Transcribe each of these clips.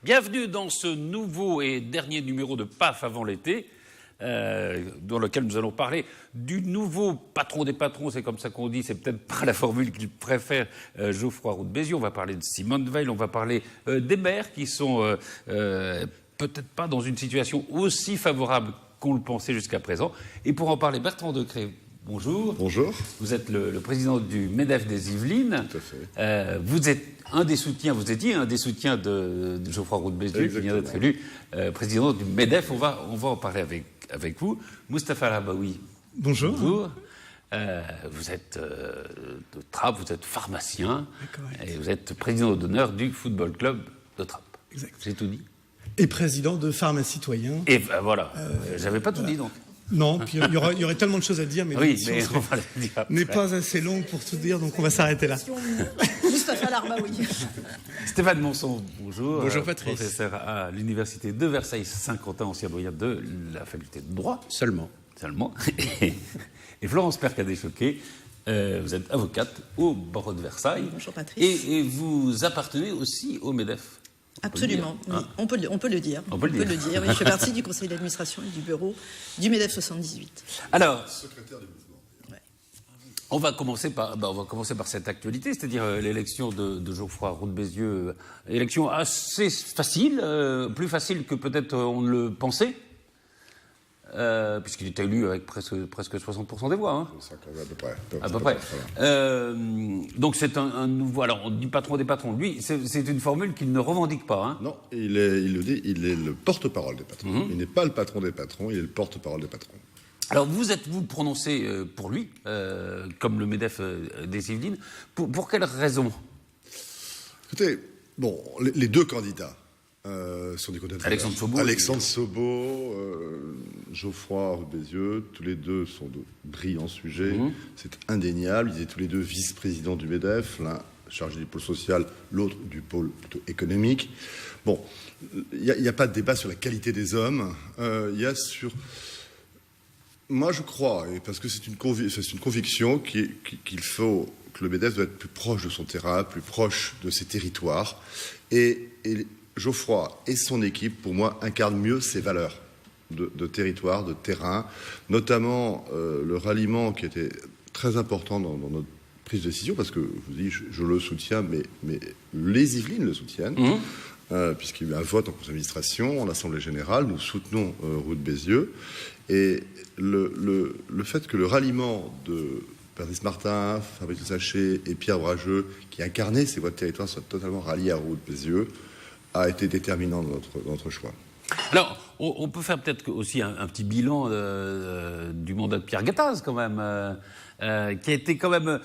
Bienvenue dans ce nouveau et dernier numéro de PAF avant l'été, dans lequel nous allons parler du nouveau patron des patrons, c'est comme ça qu'on dit, c'est peut-être pas la formule qu'il préfère, Geoffroy Roux de Bézieux. On va parler de Simone Veil, on va parler des maires qui sont peut-être pas dans une situation aussi favorable qu'on le pensait jusqu'à présent. Et pour en parler, Bertrand Decré, bonjour. Bonjour. Vous êtes le président du MEDEF des Yvelines. Tout à fait. Vous êtes un des soutiens, vous étiez un des soutiens de Geoffroy Roux de Bézieux, qui vient d'être élu président du MEDEF. On va en parler avec vous. Moustapha Al-Habaoui. Bonjour. Bonjour. Vous êtes de Trappes, vous êtes pharmacien et vous êtes président d'honneur du Football Club de Trappes. Exact. J'ai tout dit. Et président de Pharma Citoyen. Et voilà, j'avais pas tout dit donc. Non, puis il y aurait tellement de choses à dire, mais Oui, l'émission mais on va le dire après. n'est pas assez longue pour tout dire, donc on va s'arrêter là. Moustapha Al-Habaoui. Stéphane Monson, bonjour. Bonjour Patrice. Professeur à l'université de Versailles-Saint-Quentin, ancien doyen de la faculté de droit. Seulement. Et Florence Percadet-Choquet, vous êtes avocate au barreau de Versailles. Bonjour Patrice. Et vous appartenez aussi au MEDEF. Absolument, on peut le dire. On peut le dire. Oui, je fais partie du conseil d'administration et du bureau du MEDEF 78. Alors, Secrétaire du mouvement. Ouais. on va commencer par cette actualité, c'est-à-dire l'élection de Geoffroy Roux de Bézieux. Élection assez facile, plus facile que peut-être on ne le pensait, puisqu'il était élu avec presque 60% des voix. Hein. 50 à peu près. À peu près. Voilà. Donc c'est un nouveau. Alors on dit patron des patrons. Lui, c'est une formule qu'il ne revendique pas. Hein. Non, il le dit, il est le porte-parole des patrons. Il n'est pas le patron des patrons, il est le porte-parole des patrons. Alors vous prononcez pour lui, comme le MEDEF des Yvelines. Pour quelles raisons? Écoutez, bon, les deux candidats sont des candidats. Alexandre Sobo, Geoffroy Roux de Bézieux, tous les deux sont de brillants sujets. C'est indéniable. Ils étaient tous les deux vice-présidents du MEDEF, l'un chargé du pôle social, l'autre du pôle plutôt économique. Bon, il n'y a pas de débat sur la qualité des hommes. Il y a sur... Moi, je crois, et parce que c'est une conviction qu'il faut que le MEDEF doit être plus proche de son terrain, plus proche de ses territoires. Et Geoffroy et son équipe, pour moi, incarnent mieux ces valeurs de territoire, de terrain, notamment le ralliement qui était très important dans notre prise de décision, parce que, je vous dis, je le soutiens, mais les Yvelines le soutiennent, puisqu'il y a eu un vote en conseil d'administration, en assemblée générale, nous soutenons Roux de Bézieux, et le fait que le ralliement de Patrice Martin, Fabrice Sachet et Pierre Brageux, qui incarnaient ces voix de territoire, soient totalement ralliés à Roux de Bézieux, a été déterminant dans notre choix. Alors, on peut faire peut-être aussi un petit bilan du mandat de Pierre Gattaz, quand même, qui a été quand même...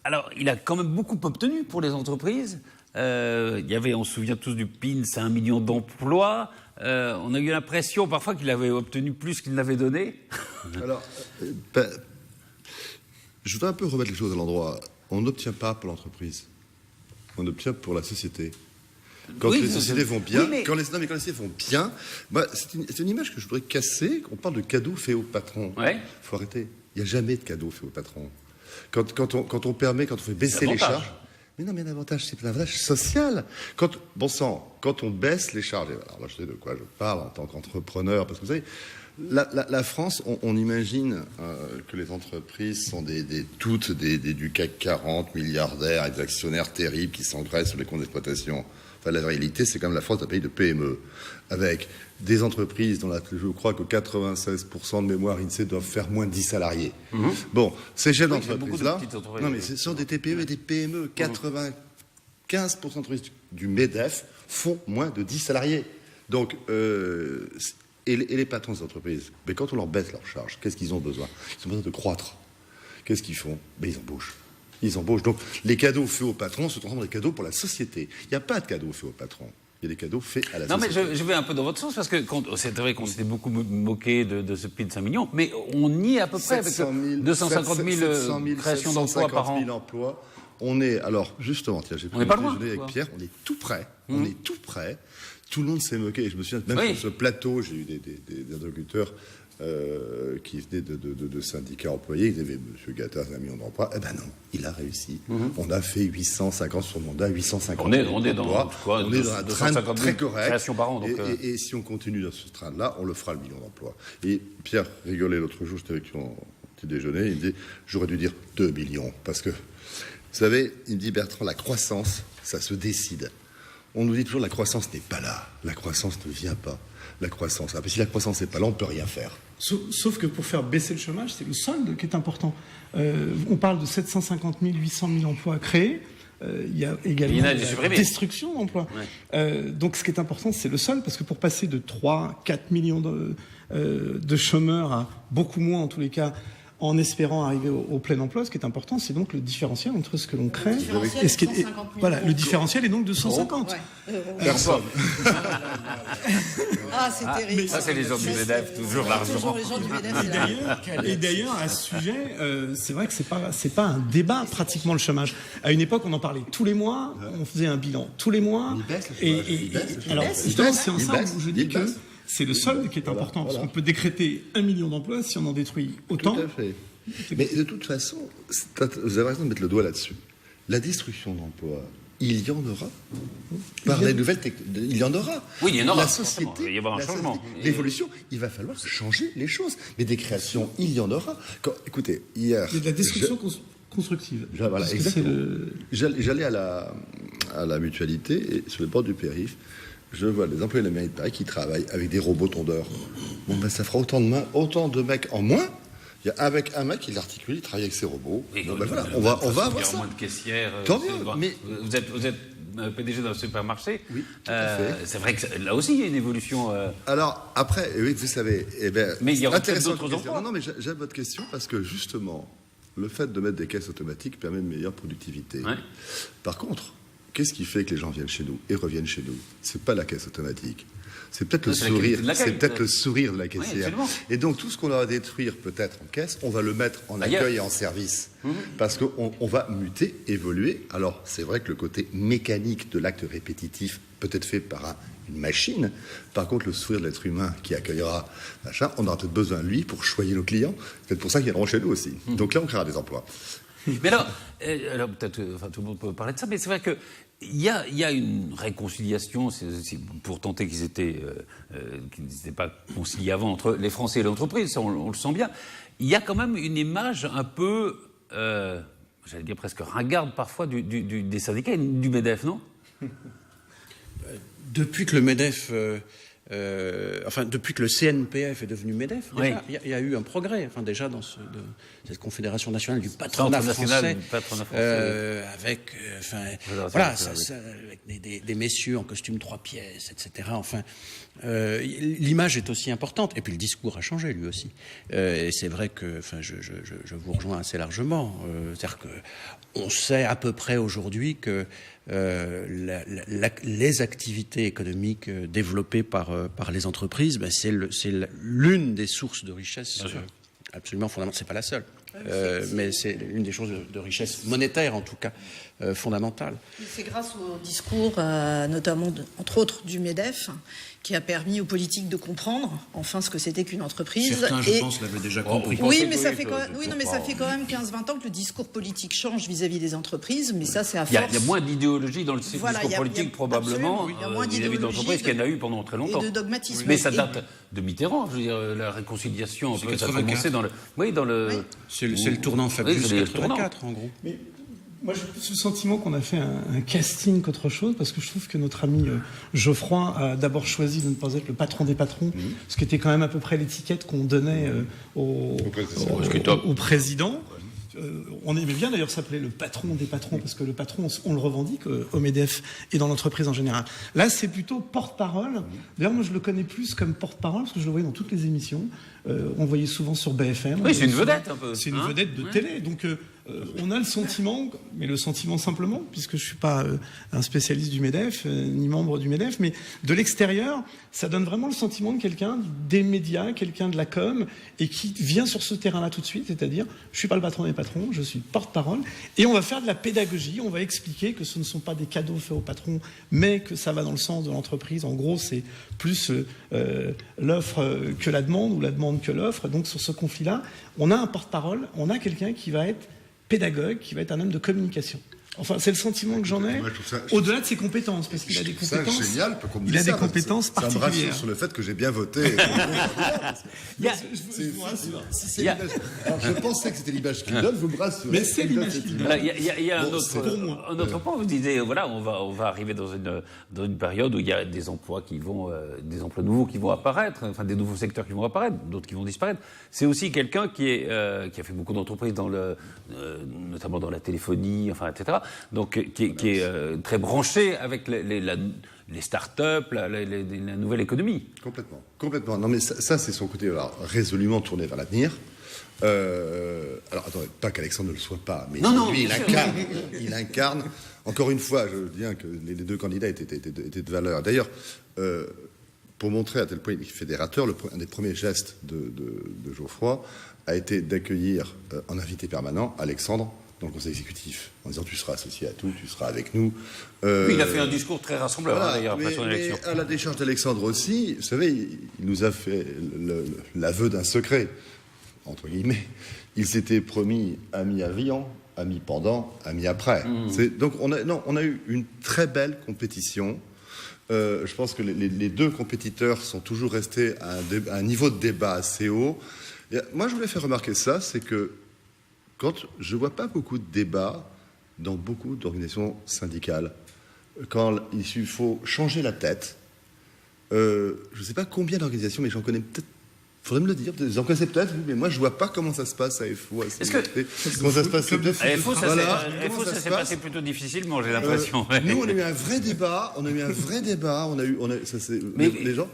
Alors, il a quand même beaucoup obtenu pour les entreprises. Il y avait, on se souvient tous du PIN, c'est 1 million d'emplois. On a eu l'impression parfois qu'il avait obtenu plus qu'il n'avait donné. Alors, je voudrais un peu remettre les choses à l'endroit. On n'obtient pas pour l'entreprise. On obtient pour la société. Quand les sociétés vont bien, quand les sociétés vont bien, c'est une image que je voudrais casser. On parle de cadeaux faits aux patrons. Ouais. Faut arrêter. Il n'y a jamais de cadeaux faits aux patrons. Quand on fait baisser les charges. Mais non, mais l'avantage, c'est l'avantage social. Quand on baisse les charges, alors là, je sais de quoi je parle en tant qu'entrepreneur, parce que vous savez, la France, on imagine que les entreprises sont toutes du CAC 40, milliardaires, des actionnaires terribles qui s'engraissent sur les comptes d'exploitation. Enfin, la réalité, c'est quand même la France, un pays de PME, avec des entreprises dont je crois que 96% de mémoire INSEE doivent faire moins de 10 salariés. Bon, ces chefs d'entreprise-là, non mais ce sont des TPE et des PME. 95% d'entreprises du MEDEF font moins de 10 salariés. Donc, et les patrons des entreprises, mais quand on leur baisse leurs charges, qu'est-ce qu'ils ont besoin? Ils ont besoin de croître. Qu'est-ce qu'ils font? Ils embauchent. Ils embauchent. Donc, les cadeaux faits aux patrons se transforment en des cadeaux pour la société. Il n'y a pas de cadeaux faits aux patrons. Il y a des cadeaux faits à la société. Non, mais je vais un peu dans votre sens, parce que c'est vrai qu'on s'était beaucoup moqué de ce PIN de 5 millions, mais on y est à peu près avec 250 000 créations d'emplois par an. 000 emplois. On est, alors, justement, tiens, j'ai pris le déjeuner avec Pierre, on est tout près. On est tout près. Tout le monde s'est moqué. Je me souviens, même sur ce plateau, j'ai eu des interlocuteurs qui venaient de syndicats employés. Ils avaient M. Gattaz, 1 million d'emplois. Eh ben non, il a réussi. On a fait 850 sur mandat, 850 on est dans un train très correct. Créations par an. Donc et si on continue dans ce train-là, on le fera le million d'emplois. Et Pierre rigolait l'autre jour, j'étais avec lui en petit déjeuner, il me dit, j'aurais dû dire 2 millions. Parce que, vous savez, il me dit, Bertrand, la croissance, ça se décide. On nous dit toujours, la croissance n'est pas là. La croissance ne vient pas. La croissance. Si la croissance n'est pas là, on ne peut rien faire. Sauf que pour faire baisser le chômage, c'est le solde qui est important. On parle de 750 000, 800 000 emplois créés. Il y a également la destruction d'emplois. Ouais. Donc ce qui est important, c'est le solde, parce que pour passer de 3-4 millions de chômeurs à beaucoup moins, en tous les cas, en espérant arriver au plein emploi, ce qui est important, c'est donc le différentiel entre ce que l'on crée et ce qui est... Voilà, le différentiel est donc de 150. Personne. Ah, c'est terrible. Ça, c'est les gens du MEDEF, toujours l'argent. Et d'ailleurs, à ce sujet, c'est vrai que c'est pas un débat, pratiquement, le chômage. À une époque, on en parlait tous les mois, on faisait un bilan tous les mois. Alors, justement, c'est en ça où je dis que c'est le solde qui est important, parce qu'on peut décréter 1 million d'emplois si on en détruit autant. Tout à fait. Mais de toute façon, vous avez raison de mettre le doigt là-dessus. La destruction d'emplois, il y en aura. Par les nouvelles technologies, il y en aura. Oui, il y en aura. La société, il va y avoir un changement. L'évolution, il va falloir changer les choses. Mais des créations, il y en aura. Écoutez, hier... Il y a de la destruction constructive. Voilà, exactement. J'allais à la mutualité, et sur les bords du périph', je vois les employés de la mairie de Paris qui travaillent avec des robots tondeurs. Bon, ben ça fera autant de mecs en moins. Il y a avec un mec qui l'articule, il travaille avec ses robots. Oui, donc, voilà, on va avoir ça. Moins de caissières. Tant mieux. Mais vous êtes PDG d'un supermarché. Oui, tout à fait. C'est vrai que là aussi il y a une évolution. Alors après, oui, vous savez, mais il y aura peut-être d'autres emplois. Non, mais j'aime votre question parce que justement, le fait de mettre des caisses automatiques permet une meilleure productivité. Ouais. Par contre, qu'est-ce qui fait que les gens viennent chez nous et reviennent chez nous? C'est pas la caisse automatique. C'est peut-être le sourire. C'est peut-être le sourire de la caissière. Oui, et donc tout ce qu'on va détruire peut-être en caisse, on va le mettre en accueil et en service. Parce qu'on va muter, évoluer. Alors c'est vrai que le côté mécanique de l'acte répétitif peut être fait par une machine. Par contre, le sourire de l'être humain qui accueillera machin, on aura peut-être besoin de lui pour choyer nos clients. C'est peut-être pour ça qu'ils viendront chez nous aussi. Donc là, on créera des emplois. Mais alors peut-être, tout le monde peut parler de ça, mais c'est vrai que il y a une réconciliation, c'est pour tenter qu'ils n'étaient pas conciliés avant entre les Français et l'entreprise, on le sent bien. Il y a quand même une image un peu, j'allais dire presque ringarde parfois des syndicats et du MEDEF, non? Depuis que le MEDEF... depuis que le CNPF est devenu MEDEF, il y a eu un progrès. Enfin, déjà dans cette confédération nationale du patronat français, avec des messieurs en costume 3 pièces, etc. Enfin, l'image est aussi importante. Et puis le discours a changé lui aussi. Et c'est vrai que, je vous rejoins assez largement. C'est-à-dire que on sait à peu près aujourd'hui que les activités économiques développées par les entreprises, c'est l'une des sources de richesse absolument fondamentale. C'est pas la seule, mais c'est l'une des choses de richesse monétaire en tout cas fondamentale. C'est grâce au discours, notamment entre autres du MEDEF, qui a permis aux politiques de comprendre enfin ce que c'était qu'une entreprise. Certains, je pense, l'avaient déjà compris. Oui, mais ça fait quand même 15-20 ans que le discours politique change vis-à-vis des entreprises, mais ça, c'est à force. Il y a moins d'idéologie dans le discours politique, probablement, vis-à-vis de l'entreprise qu'il y en a eu pendant très longtemps. Et de dogmatisme. Mais ça date de Mitterrand, je veux dire, la réconciliation, ça a commencé dans le... C'est le tournant Fabius 84, en gros. Mais moi, j'ai plus le sentiment qu'on a fait un casting qu'autre chose, parce que je trouve que notre ami Geoffroy a d'abord choisi de ne pas être le patron des patrons, ce qui était quand même à peu près l'étiquette qu'on donnait au président. On aimait bien d'ailleurs s'appeler le patron des patrons, parce que le patron, on le revendique au MEDEF et dans l'entreprise en général. Là, c'est plutôt porte-parole. D'ailleurs, moi, je le connais plus comme porte-parole, parce que je le voyais dans toutes les émissions. On le voyait souvent sur BFM. Oui, c'est une vedette un peu. C'est une vedette de télé. Donc, On a le sentiment, mais le sentiment simplement, puisque je suis pas un spécialiste du MEDEF, ni membre du MEDEF, mais de l'extérieur, ça donne vraiment le sentiment de quelqu'un des médias, quelqu'un de la com, et qui vient sur ce terrain-là tout de suite, c'est-à-dire, je suis pas le patron des patrons, je suis porte-parole, et on va faire de la pédagogie, on va expliquer que ce ne sont pas des cadeaux faits aux patrons, mais que ça va dans le sens de l'entreprise. En gros, c'est plus l'offre que la demande, ou la demande que l'offre. Donc sur ce conflit-là, on a un porte-parole, on a quelqu'un qui va être pédagogue, qui va être un homme de communication. Enfin, c'est le sentiment que j'en ai, au-delà de ses compétences, parce qu'il a des compétences. C'est génial, il a des compétences particulières. Ça me rassure sur le fait que j'ai bien voté. Je pensais que c'était l'image qu'il donne, vous me rassurez. Mais c'est l'image qu'il donne. Il y a un autre point. Vous disiez, voilà, on va arriver dans une période où il y a des emplois des emplois nouveaux qui vont apparaître, enfin des nouveaux secteurs qui vont apparaître, d'autres qui vont disparaître. C'est aussi quelqu'un qui a fait beaucoup d'entreprises notamment dans la téléphonie, enfin, etc. Donc, qui est très branché avec les start-up, la nouvelle économie. Complètement. Non, mais ça c'est son côté résolument tourné vers l'avenir. Alors, attendez, pas qu'Alexandre ne le soit pas, mais lui, il incarne. Encore une fois, je dis que les deux candidats étaient de valeur. D'ailleurs, pour montrer à tel point il est fédérateur, un des premiers gestes de Geoffroy a été d'accueillir en invité permanent Alexandre dans le conseil exécutif, en disant tu seras associé à tout, tu seras avec nous. Oui, il a fait un discours très rassembleur, d'ailleurs, après son élection. Mais à la décharge d'Alexandre aussi, vous savez, il nous a fait l'aveu d'un secret, entre guillemets. Il s'était promis ami avant, ami pendant, ami après. Donc on a eu une très belle compétition. Je pense que les deux compétiteurs sont toujours restés à un niveau de débat assez haut. Et moi, je voulais faire remarquer ça, c'est que quand je ne vois pas beaucoup de débats dans beaucoup d'organisations syndicales, quand il faut changer la tête, je ne sais pas combien d'organisations, mais j'en connais peut-être, il faudrait me le dire, vous en connaissez peut-être, mais moi je ne vois pas comment ça se passe à FO. Comment ça se passe à FO, ça s'est passé plutôt difficilement, j'ai l'impression. Nous, on a eu un vrai débat, les gens,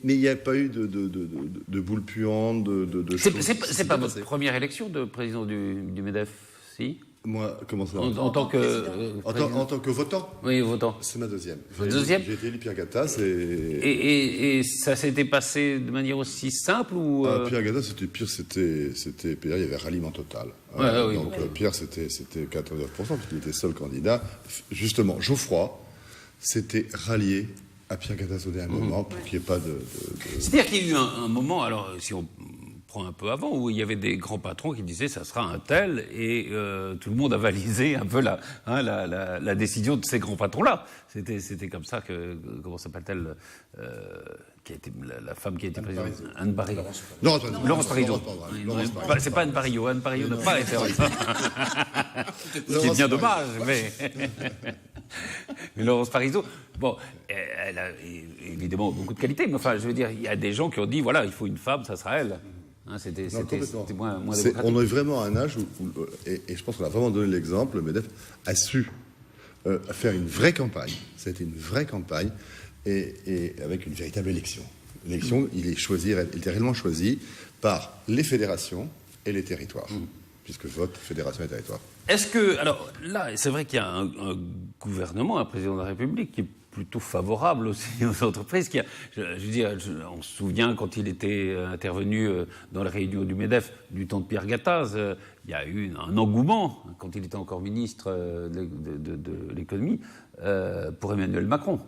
mais il n'y a pas eu de boule puante, de choses. C'est pas votre première élection de président du MEDEF, si? Moi, comment ça? En tant que votant? Oui, votant. C'est ma deuxième. J'ai été élu Pierre Gattaz et ça s'était passé de manière aussi simple ou Pierre Gattaz, c'était pire, c'était il y avait ralliement total. Donc Pierre, c'était 89%, parce qu'il était seul candidat. Justement, Geoffroy s'était rallié à Pierre Gattaz au dernier moment pour qu'il n'y ait pas de... C'est-à-dire qu'il y a eu un moment, alors si on prend un peu avant, où il y avait des grands patrons qui disaient ça sera un tel, et tout le monde a validé un peu la décision de ces grands patrons-là. C'était comme ça que, comment s'appelle-t-elle, qui a été la femme qui a été présidente, Anne Barillot. Laurence Parisot. C'est pas Anne Barillot. Anne Barillot n'a pas été. Ce qui est bien dommage, mais Laurence Parisot, bon, elle a évidemment beaucoup de qualités, mais enfin, je veux dire, il y a des gens qui ont dit voilà, il faut une femme, ça sera elle. C'était moins démocratique. On est vraiment à un âge où et je pense qu'on a vraiment donné l'exemple, le MEDEF a su faire une vraie campagne. Ça a été une vraie campagne et avec une véritable élection. L'élection, il était réellement choisi par les fédérations et les territoires, puisque vote fédération et territoire. Est-ce que, alors là, c'est vrai qu'il y a un gouvernement, un président de la République qui est plutôt favorable aussi aux entreprises. Je veux dire, on se souvient quand il était intervenu dans les réunions du MEDEF du temps de Pierre Gattaz, il y a eu un engouement, quand il était encore ministre de l'économie, pour Emmanuel Macron.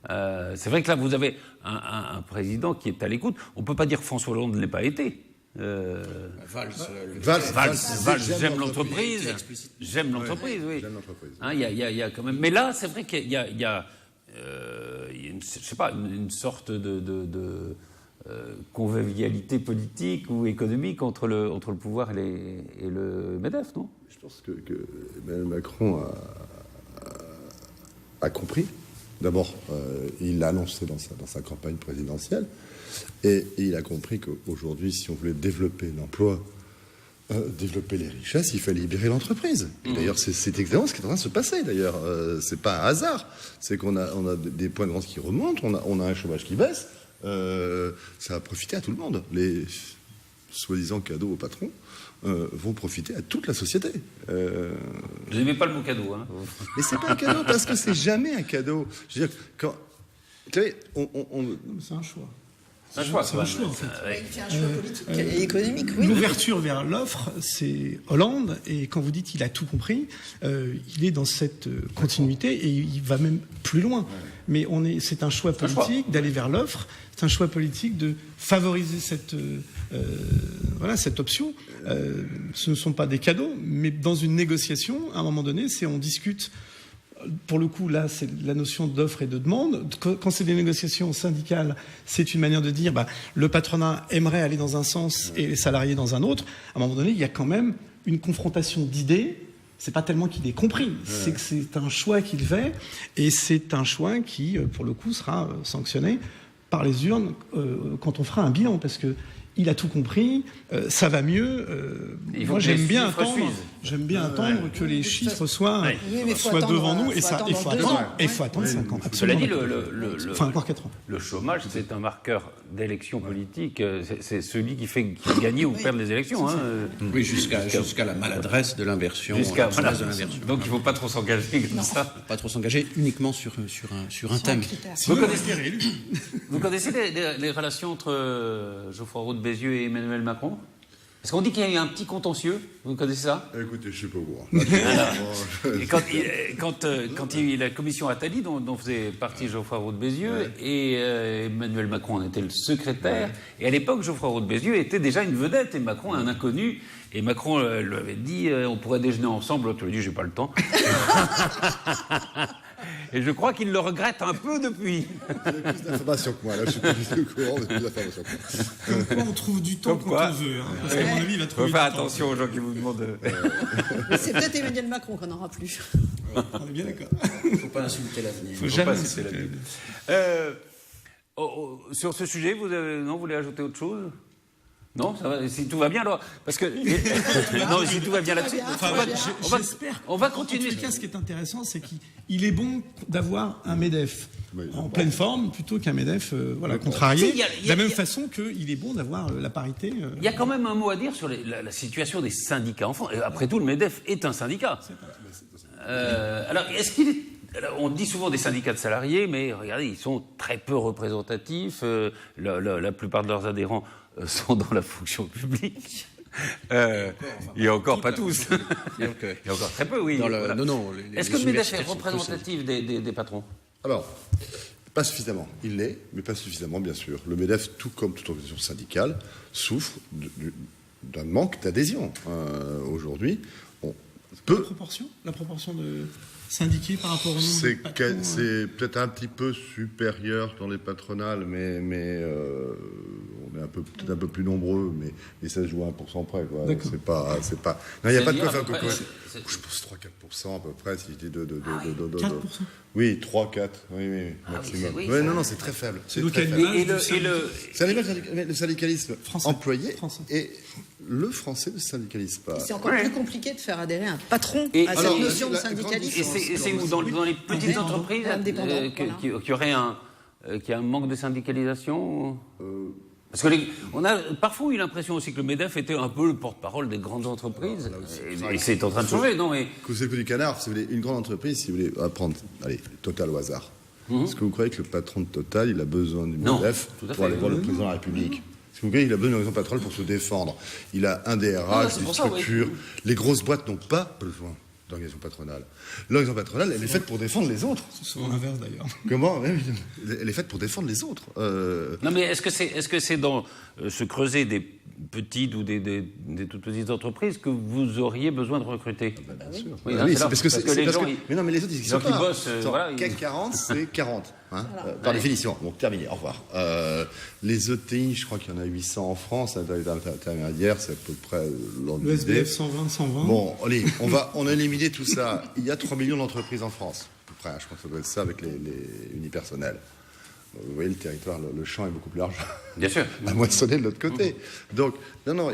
C'est vrai que là, vous avez un président qui est à l'écoute. On ne peut pas dire que François Hollande ne l'ait pas été. Valls, j'aime l'entreprise. J'aime l'entreprise, oui. J'aime l'entreprise. Il y a quand même. Mais là, c'est vrai qu'il y a je sais pas, une sorte de convivialité politique ou économique entre le pouvoir et le MEDEF, non? Je pense que Emmanuel Macron a compris. D'abord, il l'a annoncé dans sa campagne présidentielle. Et il a compris qu'aujourd'hui, si on voulait développer l'emploi, développer les richesses, il fallait libérer l'entreprise. D'ailleurs, c'est exactement ce qui est en train de se passer. D'ailleurs, c'est pas un hasard. C'est qu'on a des points de vente qui remontent, on a un chômage qui baisse. Ça va profiter à tout le monde. Les soi-disant cadeaux aux patrons, vont profiter à toute la société. Vous n'aimez pas le mot cadeau, hein? Mais c'est pas un cadeau, parce que c'est jamais un cadeau. Je veux dire, quand... Vous savez, C'est un choix. C'est un choix, en fait. C'est un choix politique et économique, oui. L'ouverture vers l'offre, c'est Hollande, et quand vous dites qu'il a tout compris, il est dans cette continuité et il va même plus loin. Mais c'est un choix politique d'aller vers l'offre, c'est un choix politique de favoriser cette option. Ce ne sont pas des cadeaux, mais dans une négociation, à un moment donné, on discute. Pour le coup, là, c'est la notion d'offre et de demande. Quand c'est des négociations syndicales, c'est une manière de dire le patronat aimerait aller dans un sens et les salariés dans un autre. À un moment donné, il y a quand même une confrontation d'idées. C'est pas tellement qu'il ait compris, c'est que c'est un choix qu'il fait, et c'est un choix qui, pour le coup, sera sanctionné par les urnes quand on fera un bilan, parce que il a tout compris, ça va mieux. Moi, j'aime bien attendre que les chiffres soient devant nous, et il faut attendre 5 ans. Cela dit, encore 4 ans. Le chômage, c'est un marqueur d'élection politique. C'est celui qui fait gagner ou perdre les élections. Hein. Oui, jusqu'à la maladresse de l'inversion. Donc il ne faut pas trop s'engager comme ça. Pas trop s'engager uniquement sur un thème. Vous connaissez les relations entre Geoffroy Roux de Bézieux et Emmanuel Macron? Parce qu'on dit qu'il y a eu un petit contentieux. Vous connaissez ça? Écoutez, je suis pas au courant. Et quand il y a eu la commission Attali, dont faisait partie Geoffroy Roux de Bézieux, et Emmanuel Macron en était le secrétaire, et à l'époque, Geoffroy Roux de Bézieux était déjà une vedette, et Macron un inconnu. Et Macron lui avait dit on pourrait déjeuner ensemble. L'autre lui a dit j'ai pas le temps. Et je crois qu'il le regrette un peu depuis. Vous avez plus d'informations que moi, là, je suis pas du tout au courant, vous avez plus d'informations que moi. Comme quoi on trouve du temps quand on veut. Parce qu'à mon avis, il va trouver faut faire attention aux gens qui vous demandent. C'est peut-être Emmanuel Macron qu'on n'aura plus. On est bien d'accord. Il ne faut pas insulter l'avenir. Faut jamais insulter l'avenir. Sur ce sujet, vous voulez ajouter autre chose? Non, ça va, si tout va bien alors, parce que non, si tout va bien là-dessus, on va continuer. En tout cas, ce qui est intéressant, c'est qu'il est bon d'avoir un MEDEF en pleine forme plutôt qu'un MEDEF contrarié. De la même façon qu'il est bon d'avoir la parité. Il y a quand même un mot à dire sur la situation des syndicats en France. Après tout, le MEDEF est un syndicat. Alors, est-ce qu'il est... Alors, on dit souvent des syndicats de salariés, mais regardez, ils sont très peu représentatifs. La plupart de leurs adhérents sont dans la fonction publique. Il y a encore pas tous. Il y a encore très peu, oui. Est-ce que le MEDEF est représentatif des patrons? Alors, pas suffisamment. Il l'est, mais pas suffisamment, bien sûr. Le MEDEF, tout comme toute organisation syndicale, souffre d'un manque d'adhésion. Aujourd'hui, La proportion de syndiqués par rapport au nombre de patrons, c'est peut-être un petit peu supérieur dans les patronales, mais on est peut-être un peu plus nombreux, mais ça se joue à 1% près, quoi. C'est pas. Non, il n'y a pas de quoi faire. Je pense 3-4% à peu près, si j'étais de 4%. Oui, 3-4, oui, maximum. Oui, non, c'est très faible. C'est très faible. C'est le syndicalisme employé et le français ne syndicalisme pas. C'est encore plus compliqué de faire adhérer un patron à cette notion de syndicalisme. Et c'est où dans les petites entreprises qui aurait un manque de syndicalisation Parce qu'on a parfois eu l'impression aussi que le MEDEF était un peu le porte-parole des grandes entreprises. Et c'est en train de changer, non mais... Vous savez que du canard, si vous voulez, une grande entreprise, si vous voulez prendre, Total au hasard. Est-ce que vous croyez que le patron de Total, il a besoin du MEDEF pour aller voir le président de la République? Est-ce que vous croyez qu'il a besoin d'une organisation patronale pour se défendre? Il a un DRH, des structures. Les grosses boîtes n'ont pas besoin d'organisation patronale. L'organisation patronale, elle est faite pour défendre les autres. C'est souvent l'inverse d'ailleurs. Comment? Elle est faite pour défendre les autres. Non mais est-ce que c'est dans se creuser des petites ou des toutes petites entreprises que vous auriez besoin de recruter? Bien sûr. Oui, c'est parce que les gens... Mais non, mais les autres, ils sont qui bossent. CAC 40, c'est 40. Par définition. Donc, terminé. Au revoir. Les ETI, je crois qu'il y en a 800 en France. Intermédiaires, c'est à peu près l'ordre d'idée. Le SBF 120. Bon, allez, on a éliminé tout ça. Il y a 3 millions d'entreprises en France, à peu près. Je crois que ça doit être ça avec les unipersonnels. Vous voyez, le territoire, le champ est beaucoup plus large. Bien sûr. À moissonner de l'autre côté. Donc, non,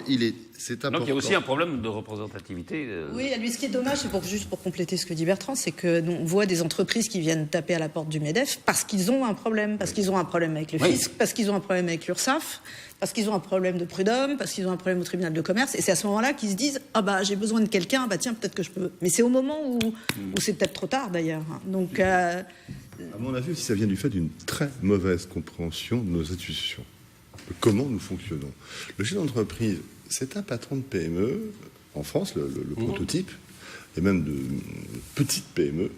c'est important. Donc il y a aussi un problème de représentativité. Oui, lui, ce qui est dommage, c'est juste pour compléter ce que dit Bertrand, c'est qu'on voit des entreprises qui viennent taper à la porte du MEDEF parce qu'ils ont un problème. Parce qu'ils ont un problème avec le fisc, parce qu'ils ont un problème avec l'URSSAF, parce qu'ils ont un problème de prud'homme, parce qu'ils ont un problème au tribunal de commerce. Et c'est à ce moment-là qu'ils se disent « Ah bah, j'ai besoin de quelqu'un, bah tiens, peut-être que je peux... » Mais c'est au moment où c'est peut-être trop tard, d'ailleurs. Donc... À mon avis aussi, ça vient du fait d'une très mauvaise compréhension de nos institutions. Comment nous fonctionnons. Le chef d'entreprise, c'est un patron de PME, en France, le prototype, et même de petites PME.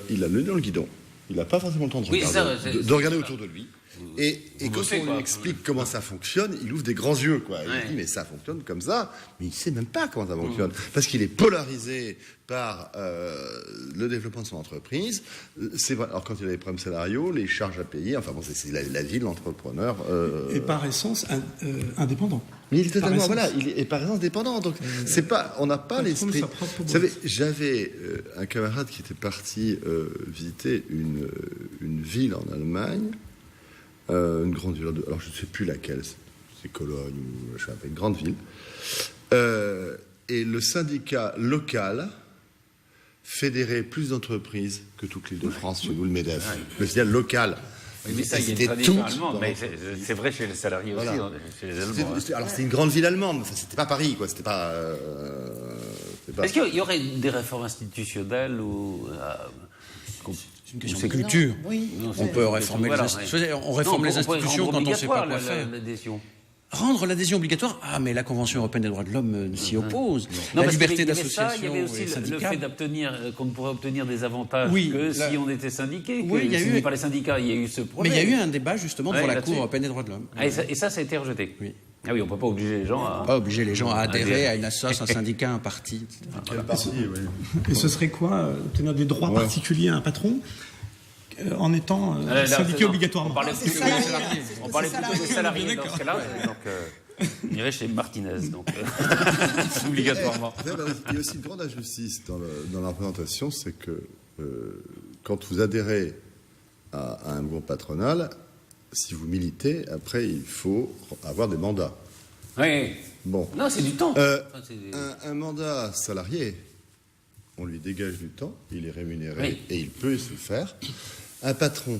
Il a le nez dans le guidon. Il n'a pas forcément le temps de regarder autour de lui. Et quand on lui explique comment ça fonctionne, il ouvre des grands yeux, quoi. Il dit, mais ça fonctionne comme ça, mais il ne sait même pas comment ça fonctionne. Parce qu'il est polarisé par le développement de son entreprise. C'est vrai. Alors, quand il a des problèmes salariaux, les charges à payer, enfin bon, c'est la vie de l'entrepreneur. Et par essence, indépendant. Mais il est totalement, il est par essence dépendant. Donc, c'est pas, on n'a pas l'esprit. Vous savez, j'avais un camarade qui était parti visiter une ville en Allemagne. Une grande ville, alors je ne sais plus laquelle, c'est Cologne ou je sais pas, une grande ville. Et le syndicat local fédérait plus d'entreprises que toute l'Île-de-France, chez nous, le MEDEF. Le syndicat local. Oui, mais ça, il y a une tradition allemande, mais c'est vrai chez les salariés aussi, chez les Allemands. Alors, c'était une grande ville allemande, mais c'était pas Paris, quoi. C'était pas. Est-ce qu'il y aurait des réformes institutionnelles ou. C'est une question de culture. Oui. On peut réformer les institutions. On réforme les institutions quand on ne sait pas quoi faire. Rendre l'adhésion obligatoire. Ah, mais la Convention européenne des droits de l'homme s'y oppose. La liberté d'association. Il y avait aussi le fait qu'on ne pourrait obtenir des avantages que si on était syndiqué. Oui, il y a eu. Par les syndicats, il y a eu ce problème. Mais il y a eu un débat justement devant la Cour européenne des droits de l'homme. Et ça a été rejeté. Oui. Ah oui, on ne peut pas obliger les gens à... Pas obliger les gens à adhérer à une association, un syndicat, un parti, etc. Et ce serait quoi, obtenir des droits particuliers à un patron en étant syndiqué obligatoirement? On parlait plutôt des salariés dans ce cas-là. Donc, on irait chez Martinez, donc obligatoirement. Il y a aussi une grande injustice dans la représentation, c'est que quand vous adhérez à un mouvement patronal, si vous militez, après, il faut avoir des mandats. Oui. Bon. Non, c'est du temps. Un mandat salarié, on lui dégage du temps, il est rémunéré et il peut se faire. Un patron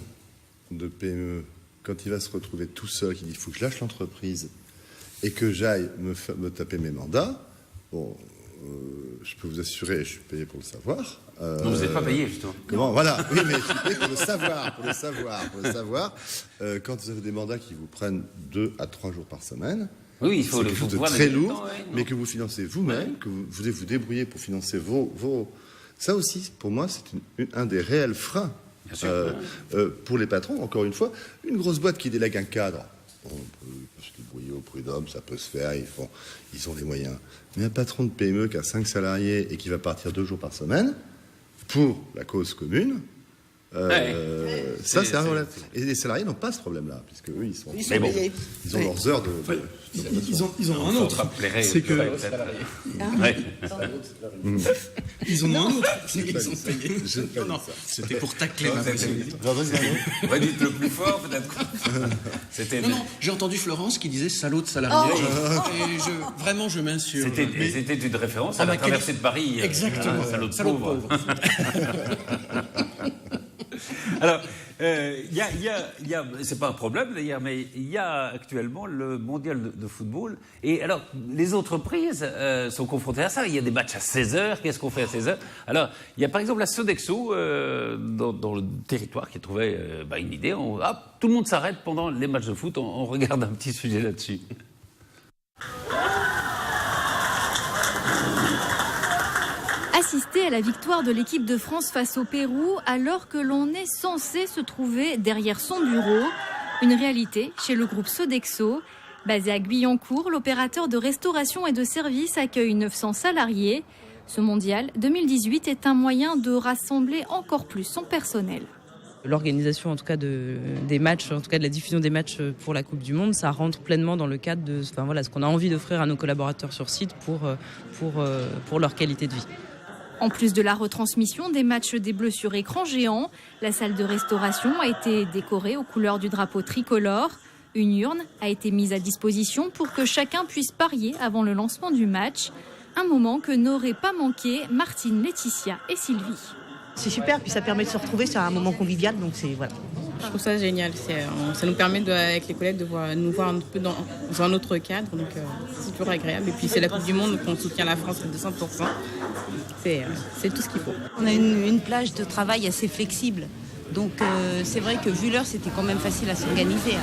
de PME, quand il va se retrouver tout seul, qui dit il faut que je lâche l'entreprise et que j'aille me taper mes mandats, bon, je peux vous assurer, je suis payé pour le savoir. Non, vous n'êtes pas payé, justement. Comment ? Voilà, oui, mais je suis payé pour le savoir. Quand vous avez des mandats qui vous prennent 2 à 3 jours par semaine, oui, il faut c'est quelque chose de très lourd, mais que vous financez vous-même, que vous vous débrouillez pour financer vos... Ça aussi, pour moi, c'est un des réels freins pour les patrons. Encore une fois, une grosse boîte qui délègue un cadre, on peut se débrouiller au prud'homme, ça peut se faire, ils ont les moyens. Mais un patron de PME qui a 5 salariés et qui va partir 2 jours par semaine, pour la cause commune, ça c'est un problème. Et les salariés n'ont pas ce problème-là, puisque eux ils ont leurs heures de... Ils ont un autre. C'est que... Ils ont un autre. C'est qu'ils sont payés. Non, c'était pour tacler ma possibilité. Dites le plus fort, peut-être. Non, j'ai entendu Florence qui disait salaud de salarié. Et vraiment, je m'insurge. C'était une référence à la traversée de Paris. Exactement. Salaud de pauvre. Alors, c'est pas un problème d'ailleurs, mais il y a actuellement le mondial de football. Et alors, les entreprises sont confrontées à ça. Il y a des matchs à 16h. Qu'est-ce qu'on fait à 16h ? Alors, il y a par exemple la Sodexo dans le territoire qui a trouvé une idée. Tout le monde s'arrête pendant les matchs de foot. On regarde un petit sujet là-dessus. Assister à la victoire de l'équipe de France face au Pérou alors que l'on est censé se trouver derrière son bureau. Une réalité chez le groupe Sodexo. Basé à Guyancourt, l'opérateur de restauration et de services accueille 900 salariés. Ce mondial 2018 est un moyen de rassembler encore plus son personnel. L'organisation en tout cas des matchs, en tout cas de la diffusion des matchs pour la Coupe du Monde, ça rentre pleinement dans le cadre de ce qu'on a envie d'offrir à nos collaborateurs sur site pour leur qualité de vie. En plus de la retransmission des matchs des Bleus sur écran géant, la salle de restauration a été décorée aux couleurs du drapeau tricolore. Une urne a été mise à disposition pour que chacun puisse parier avant le lancement du match. Un moment que n'auraient pas manqué Martine, Laetitia et Sylvie. C'est super, puis ça permet de se retrouver, c'est un moment convivial, donc c'est voilà. Je trouve ça génial, ça nous permet avec les collègues de nous voir un peu dans un autre cadre, donc c'est toujours agréable. Et puis c'est la Coupe du Monde, donc on soutient la France à 200%, c'est tout ce qu'il faut. On a une plage de travail assez flexible, donc c'est vrai que vu l'heure, c'était quand même facile à s'organiser.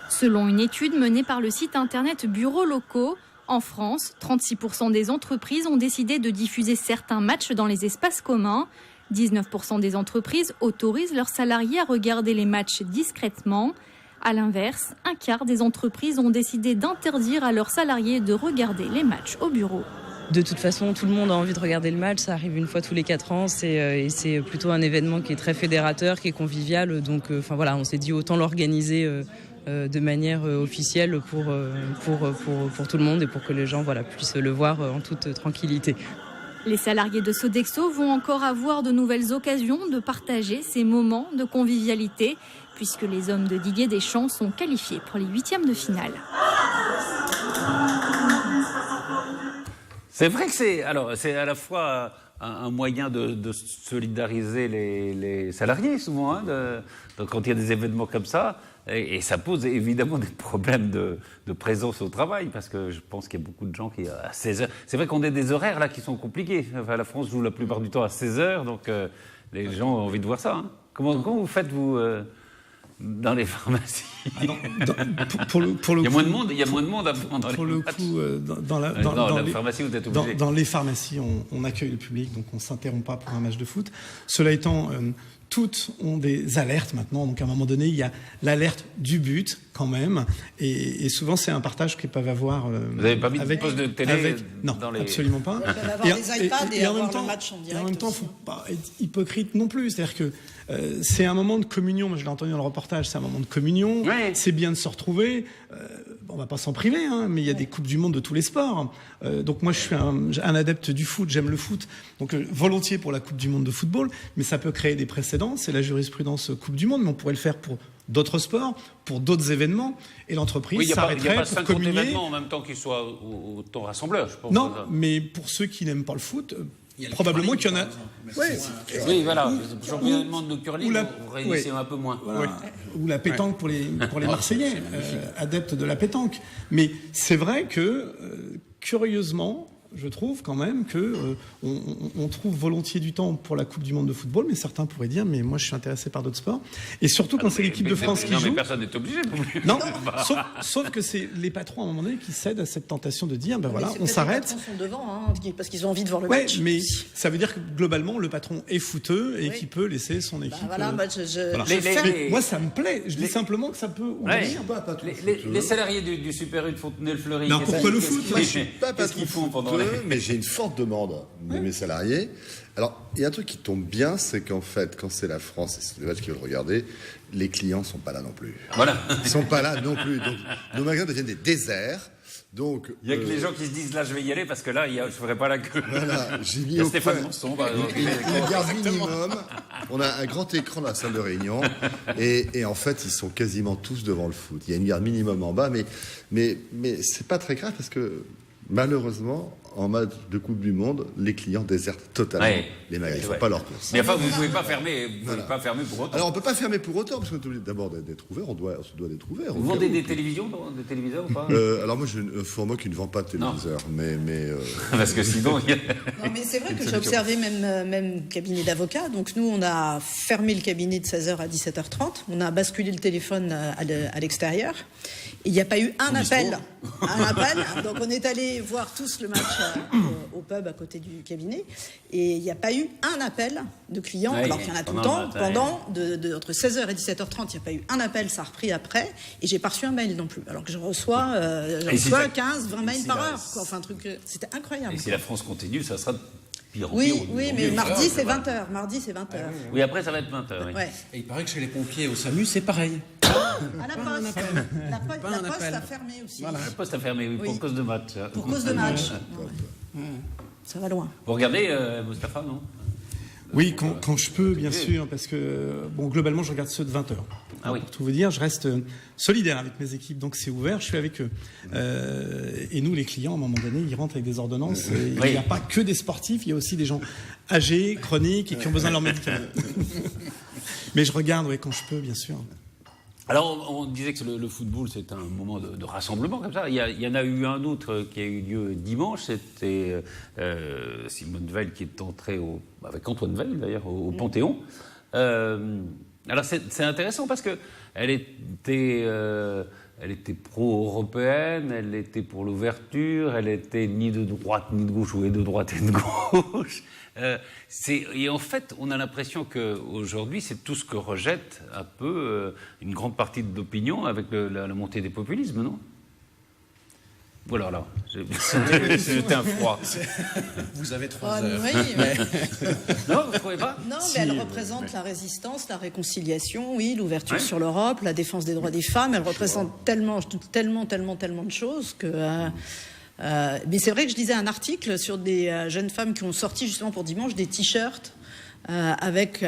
Selon une étude menée par le site internet Bureaux locaux, en France, 36% des entreprises ont décidé de diffuser certains matchs dans les espaces communs. 19% des entreprises autorisent leurs salariés à regarder les matchs discrètement. À l'inverse, un quart des entreprises ont décidé d'interdire à leurs salariés de regarder les matchs au bureau. De toute façon, tout le monde a envie de regarder le match. Ça arrive une fois tous les 4 ans. Et c'est plutôt un événement qui est très fédérateur, qui est convivial. Donc, on s'est dit autant l'organiser de manière officielle pour tout le monde et pour que les gens puissent le voir en toute tranquillité. Les salariés de Sodexo vont encore avoir de nouvelles occasions de partager ces moments de convivialité puisque les hommes de Didier Deschamps sont qualifiés pour les 8e de finale. C'est vrai que c'est à la fois un moyen de solidariser les salariés souvent quand il y a des événements comme ça. Et ça pose évidemment des problèmes de présence au travail, parce que je pense qu'il y a beaucoup de gens qui, à 16h... C'est vrai qu'on a des horaires là qui sont compliqués. Enfin, la France joue la plupart du temps à 16h, donc les gens ont envie de voir ça. Hein. Comment vous faites, vous, dans les pharmacies? Pour le il y a moins de monde, il y a moins de monde avant dans pour les le coup, dans la pharmacie, vous êtes obligé. Dans les pharmacies, on accueille le public, donc on ne s'interrompt pas pour un match de foot. Cela étant... toutes ont des alertes maintenant, donc à un moment donné, il y a l'alerte du but quand même, et souvent c'est un partage qu'ils peuvent avoir. Vous n'avez pas mis de poste de télé non, dans les... absolument pas. Ils peuvent avoir des iPads et avoir le match en direct. Et en même temps, il ne faut pas être hypocrite non plus, c'est-à-dire que c'est un moment de communion. Moi, je l'ai entendu dans le reportage, c'est un moment de communion. Ouais. C'est bien de se retrouver. On va pas s'en priver, hein, mais il y a des coupes du monde de tous les sports. Donc moi, je suis un adepte du foot. J'aime le foot, donc volontiers pour la Coupe du monde de football. Mais ça peut créer des précédents. C'est la jurisprudence Coupe du monde, mais on pourrait le faire pour d'autres sports, pour d'autres événements. Et l'entreprise s'arrêterait pour communier. Il n'y a pas 50 événements en même temps qui soient autant rassembleurs, je pense. Non, mais pour ceux qui n'aiment pas le foot. Probablement qu'il y en a. Oui, voilà. Championnat de curling, vous réunissez un peu moins. Voilà. Ou la pétanque pour les Marseillais, adeptes de la pétanque. Mais c'est vrai que, curieusement, je trouve quand même que on trouve volontiers du temps pour la Coupe du monde de football, mais certains pourraient dire, mais moi je suis intéressé par d'autres sports. Et surtout quand c'est l'équipe de France qui joue. Mais personne n'est obligé. Non, sauf que c'est les patrons à un moment donné qui cèdent à cette tentation de dire, on s'arrête. Les patrons sont devant, parce qu'ils ont envie de voir le match. Mais ça veut dire que globalement le patron est footeux et qu'il peut laisser son équipe. Moi ça me plaît. Je dis simplement que ça peut ouvrir. Les salariés du Super U de Fontenay-le-Fleury. Non, pourquoi le foot? Moi, je suis pas patron footeux, mais j'ai une forte demande de mes salariés. Alors, il y a un truc qui tombe bien, c'est qu'en fait, quand c'est la France et c'est les matchs qui veulent regarder, les clients sont pas là non plus. Voilà. Ils sont pas là non plus. Donc, nos magasins deviennent des déserts. Donc, il y a que les gens qui se disent là je vais y aller parce que là je ferai pas la queue. Voilà, j'ai mis au Stéphane Monson par exemple. Il garde minimum. On a un grand écran dans la salle de réunion et en fait ils sont quasiment tous devant le foot. Il y a une garde minimum en bas, mais c'est pas très grave parce que malheureusement en match de Coupe du Monde, les clients désertent totalement les magasins. Ils ne font pas leur course. Mais enfin, vous ne pouvez pas fermer, pas fermer pour autant. Alors, on ne peut pas fermer pour autant, parce qu'on est obligé d'abord d'être ouvert. On se doit d'être ouvert. Vous vendez des téléviseurs ou pas? Alors, moi, j'ai une format qui ne vend pas de téléviseur. Mais parce que sinon... Non, mais c'est vrai que j'ai observé même cabinet d'avocats. Donc, nous, on a fermé le cabinet de 16h à 17h30. On a basculé le téléphone à l'extérieur. Il n'y a pas eu un appel. Donc, on est allé voir tous le match au pub à côté du cabinet. Et il n'y a pas eu un appel de clients, alors qu'il y en a tout le temps. Pendant entre 16h et 17h30, il n'y a pas eu un appel, ça a repris après. Et j'ai pas reçu un mail non plus. Alors que je reçois 15, 20 mails par heure. Enfin, un truc, c'était incroyable. Et si la France continue, ça sera... Oui, mais mardi c'est 20h. Oui, après ça va être 20h. Oui. Ouais. Et il paraît que chez les pompiers au SAMU, c'est pareil. À la Poste. La Poste a fermé aussi. Voilà. La Poste a fermé, pour cause de match. Pour cause de match. Ça va loin. Vous regardez, Mustapha, non? Oui, quand je peux, bien sûr, parce que, bon, globalement, je regarde ceux de 20h. Ah oui. Pour tout vous dire, je reste solidaire avec mes équipes, donc c'est ouvert, je suis avec eux. Et nous, les clients, à un moment donné, ils rentrent avec des ordonnances. Et il n'y a pas que des sportifs, il y a aussi des gens âgés, chroniques et qui ont besoin de leurs médicaments. Mais je regarde, oui, quand je peux, bien sûr. Alors, on disait que le football, c'est un moment de rassemblement comme ça. Il y en a eu un autre qui a eu lieu dimanche. C'était Simone Veil qui est entrée avec Antoine Veil, d'ailleurs, au Panthéon. Alors, c'est intéressant parce que elle était pro-européenne, elle était pour l'ouverture, elle était ni de droite ni de gauche, ou de droite et de gauche. Et en fait, on a l'impression qu'aujourd'hui, c'est tout ce que rejette un peu une grande partie de l'opinion avec la montée des populismes, non? Voilà, là, c'était un froid. Vous avez 3 heures. Oui, Non, vous ne trouvez pas? Non, mais elle représente la résistance, la réconciliation, oui, l'ouverture sur l'Europe, la défense des droits des femmes. Elle représente tellement de choses que... mais c'est vrai que je lisais un article sur des jeunes femmes qui ont sorti justement pour dimanche des t-shirts avec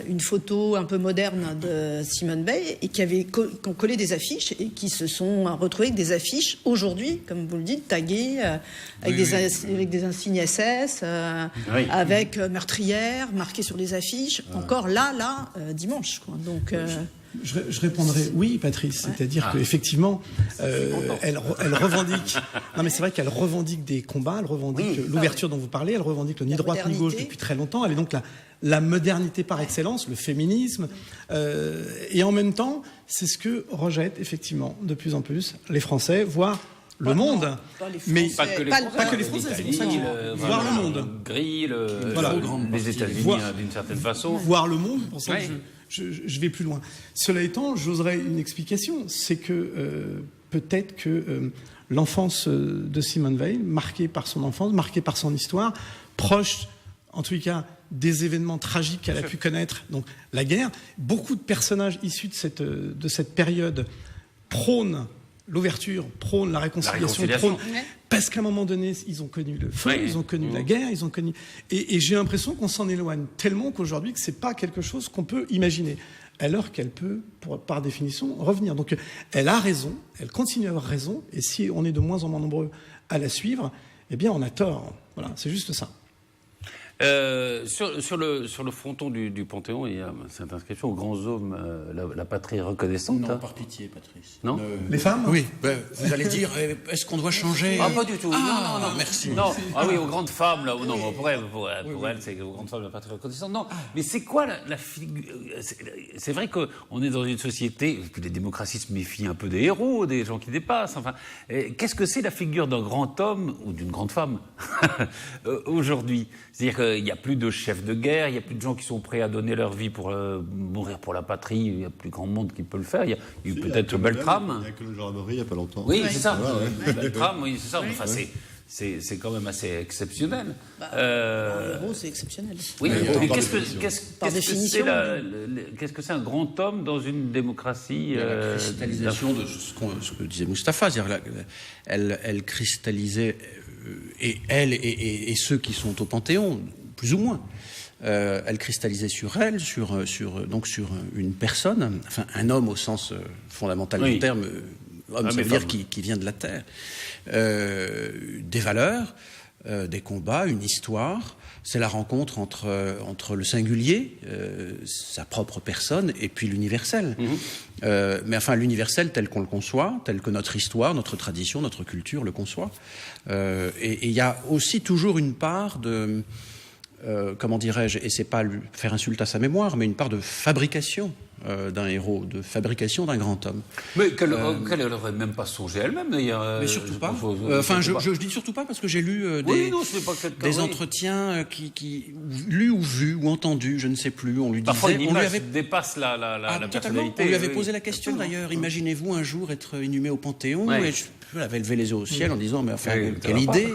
une photo un peu moderne de Simone Veil et qui ont collé des affiches et qui se sont retrouvés avec des affiches aujourd'hui, comme vous le dites, taguées avec des insignes SS, avec meurtrière marquées sur les affiches. Encore là, dimanche, quoi. Donc. Je répondrai oui, Patrice. C'est-à-dire qu'effectivement, elle revendique. Non, mais c'est vrai qu'elle revendique des combats. Elle revendique l'ouverture dont vous parlez. Elle revendique le ni droite ni gauche depuis très longtemps. Elle est donc la modernité par excellence, le féminisme. Et en même temps, c'est ce que rejettent effectivement de plus en plus les Français, voire le monde. Mais pas que les Français, c'est pour ça qu'il voir le monde. Les États-Unis d'une certaine façon. Voir le monde, pour ça que je vais plus loin. Cela étant, j'oserais une explication. C'est que peut-être que l'enfance de Simone Veil, marquée par son enfance, marquée par son histoire, proche, en tous les cas, des événements tragiques qu'elle a pu connaître, donc la guerre, beaucoup de personnages issus de cette période prônent l'ouverture, prônent la réconciliation. Parce qu'à un moment donné, ils ont connu le feu, ils ont connu la guerre, ils ont connu... Et j'ai l'impression qu'on s'en éloigne tellement qu'aujourd'hui, que c'est pas quelque chose qu'on peut imaginer. Alors qu'elle peut, par définition, revenir. Donc elle a raison, elle continue à avoir raison, et si on est de moins en moins nombreux à la suivre, eh bien on a tort. Voilà, c'est juste ça. Sur le fronton du Panthéon, il y a cette inscription aux grands hommes, la patrie reconnaissante. Non, par pitié, Patrice. Non Les femmes? Oui, vous allez dire, est-ce qu'on doit changer? Ah, pas du tout. Non, merci. Non. Ah oui, aux grandes femmes, là. Non, pour elle, c'est aux grandes femmes, la patrie reconnaissante. Non, mais c'est quoi la figure? C'est vrai qu'on est dans une société, que les démocraties se méfient un peu des héros, des gens qui dépassent. Enfin, qu'est-ce que c'est la figure d'un grand homme ou d'une grande femme aujourd'hui? C'est-à-dire qu'il n'y a plus de chefs de guerre, il n'y a plus de gens qui sont prêts à donner leur vie pour mourir pour la patrie, il n'y a plus grand monde qui peut le faire. Il y a eu peut-être Beltrame. Il y a que le gendarmerie il n'y a pas longtemps. Oui, c'est ça. Beltrame, oui, c'est ça. Enfin, c'est quand même assez exceptionnel. Un héros, c'est exceptionnel. Oui, mais qu'est-ce que c'est un grand homme dans une démocratie? La cristallisation de ce que disait Mustapha, c'est-à-dire elle cristallisait, et elle et ceux qui sont au Panthéon, plus ou moins, elle cristallisait sur elle, sur une personne, enfin un homme au sens fondamental du terme. Homme, ça veut dire qui vient de la terre. Des valeurs, des combats, une histoire. C'est la rencontre entre le singulier, sa propre personne, et puis l'universel. Mais enfin, l'universel tel qu'on le conçoit, tel que notre histoire, notre tradition, notre culture le conçoit. Et il y a aussi toujours une part de... comment dirais-je, et c'est pas faire insulte à sa mémoire, mais une part de fabrication d'un héros, de fabrication d'un grand homme. Mais qu'elle n'aurait même pas songé elle-même, d'ailleurs. Mais surtout pas. Enfin, je dis surtout pas parce que j'ai lu des entretiens qui lus ou vus ou entendus, je ne sais plus. On lui disait, parfois une image dépasse la personnalité. On lui avait posé la question d'ailleurs. Imaginez-vous un jour être inhumé au Panthéon et je l'avais levé les yeux au ciel en disant mais enfin quelle idée.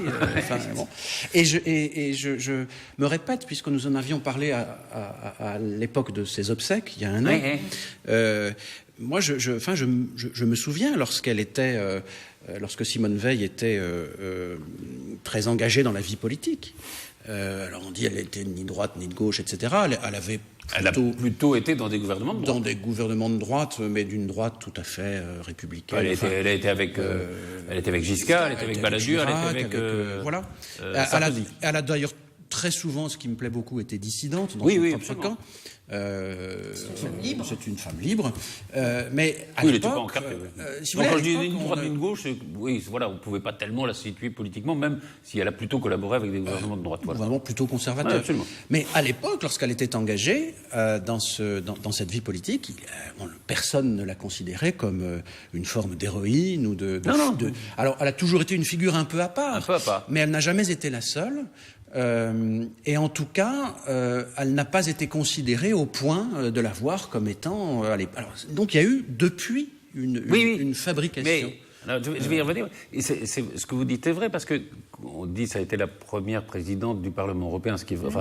Bon. Et je me répète puisque nous en avions parlé à l'époque de ses obsèques il y a un an. moi, je me souviens lorsque Simone Veil était très engagée dans la vie politique. Alors on dit elle était ni de droite ni de gauche, etc. Elle a plutôt été dans des gouvernements de droite. Dans des gouvernements de droite, mais d'une droite tout à fait républicaine. Elle a été avec Giscard, elle était avec Balladur, elle était avec voilà. Elle a d'ailleurs très souvent, ce qui me plaît beaucoup, été dissidente dans son propre camp. C'est une femme libre. Mais à l'époque, pas encadrée. Quand je dis une droite et une gauche, oui, voilà, on ne pouvait pas tellement la situer politiquement, même si elle a plutôt collaboré avec des gouvernements de droite. Voilà. Vraiment plutôt conservateur. Ouais, mais à l'époque, lorsqu'elle était engagée dans cette vie politique, personne ne la considérait comme une forme d'héroïne ou de. Alors, elle a toujours été une figure un peu à part. Mais elle n'a jamais été la seule. Et en tout cas, elle n'a pas été considérée au point de la voir comme étant... donc il y a eu depuis une fabrication. Mais, je vais y revenir. Et ce que vous dites est vrai, parce qu'on dit que ça a été la première présidente du Parlement européen,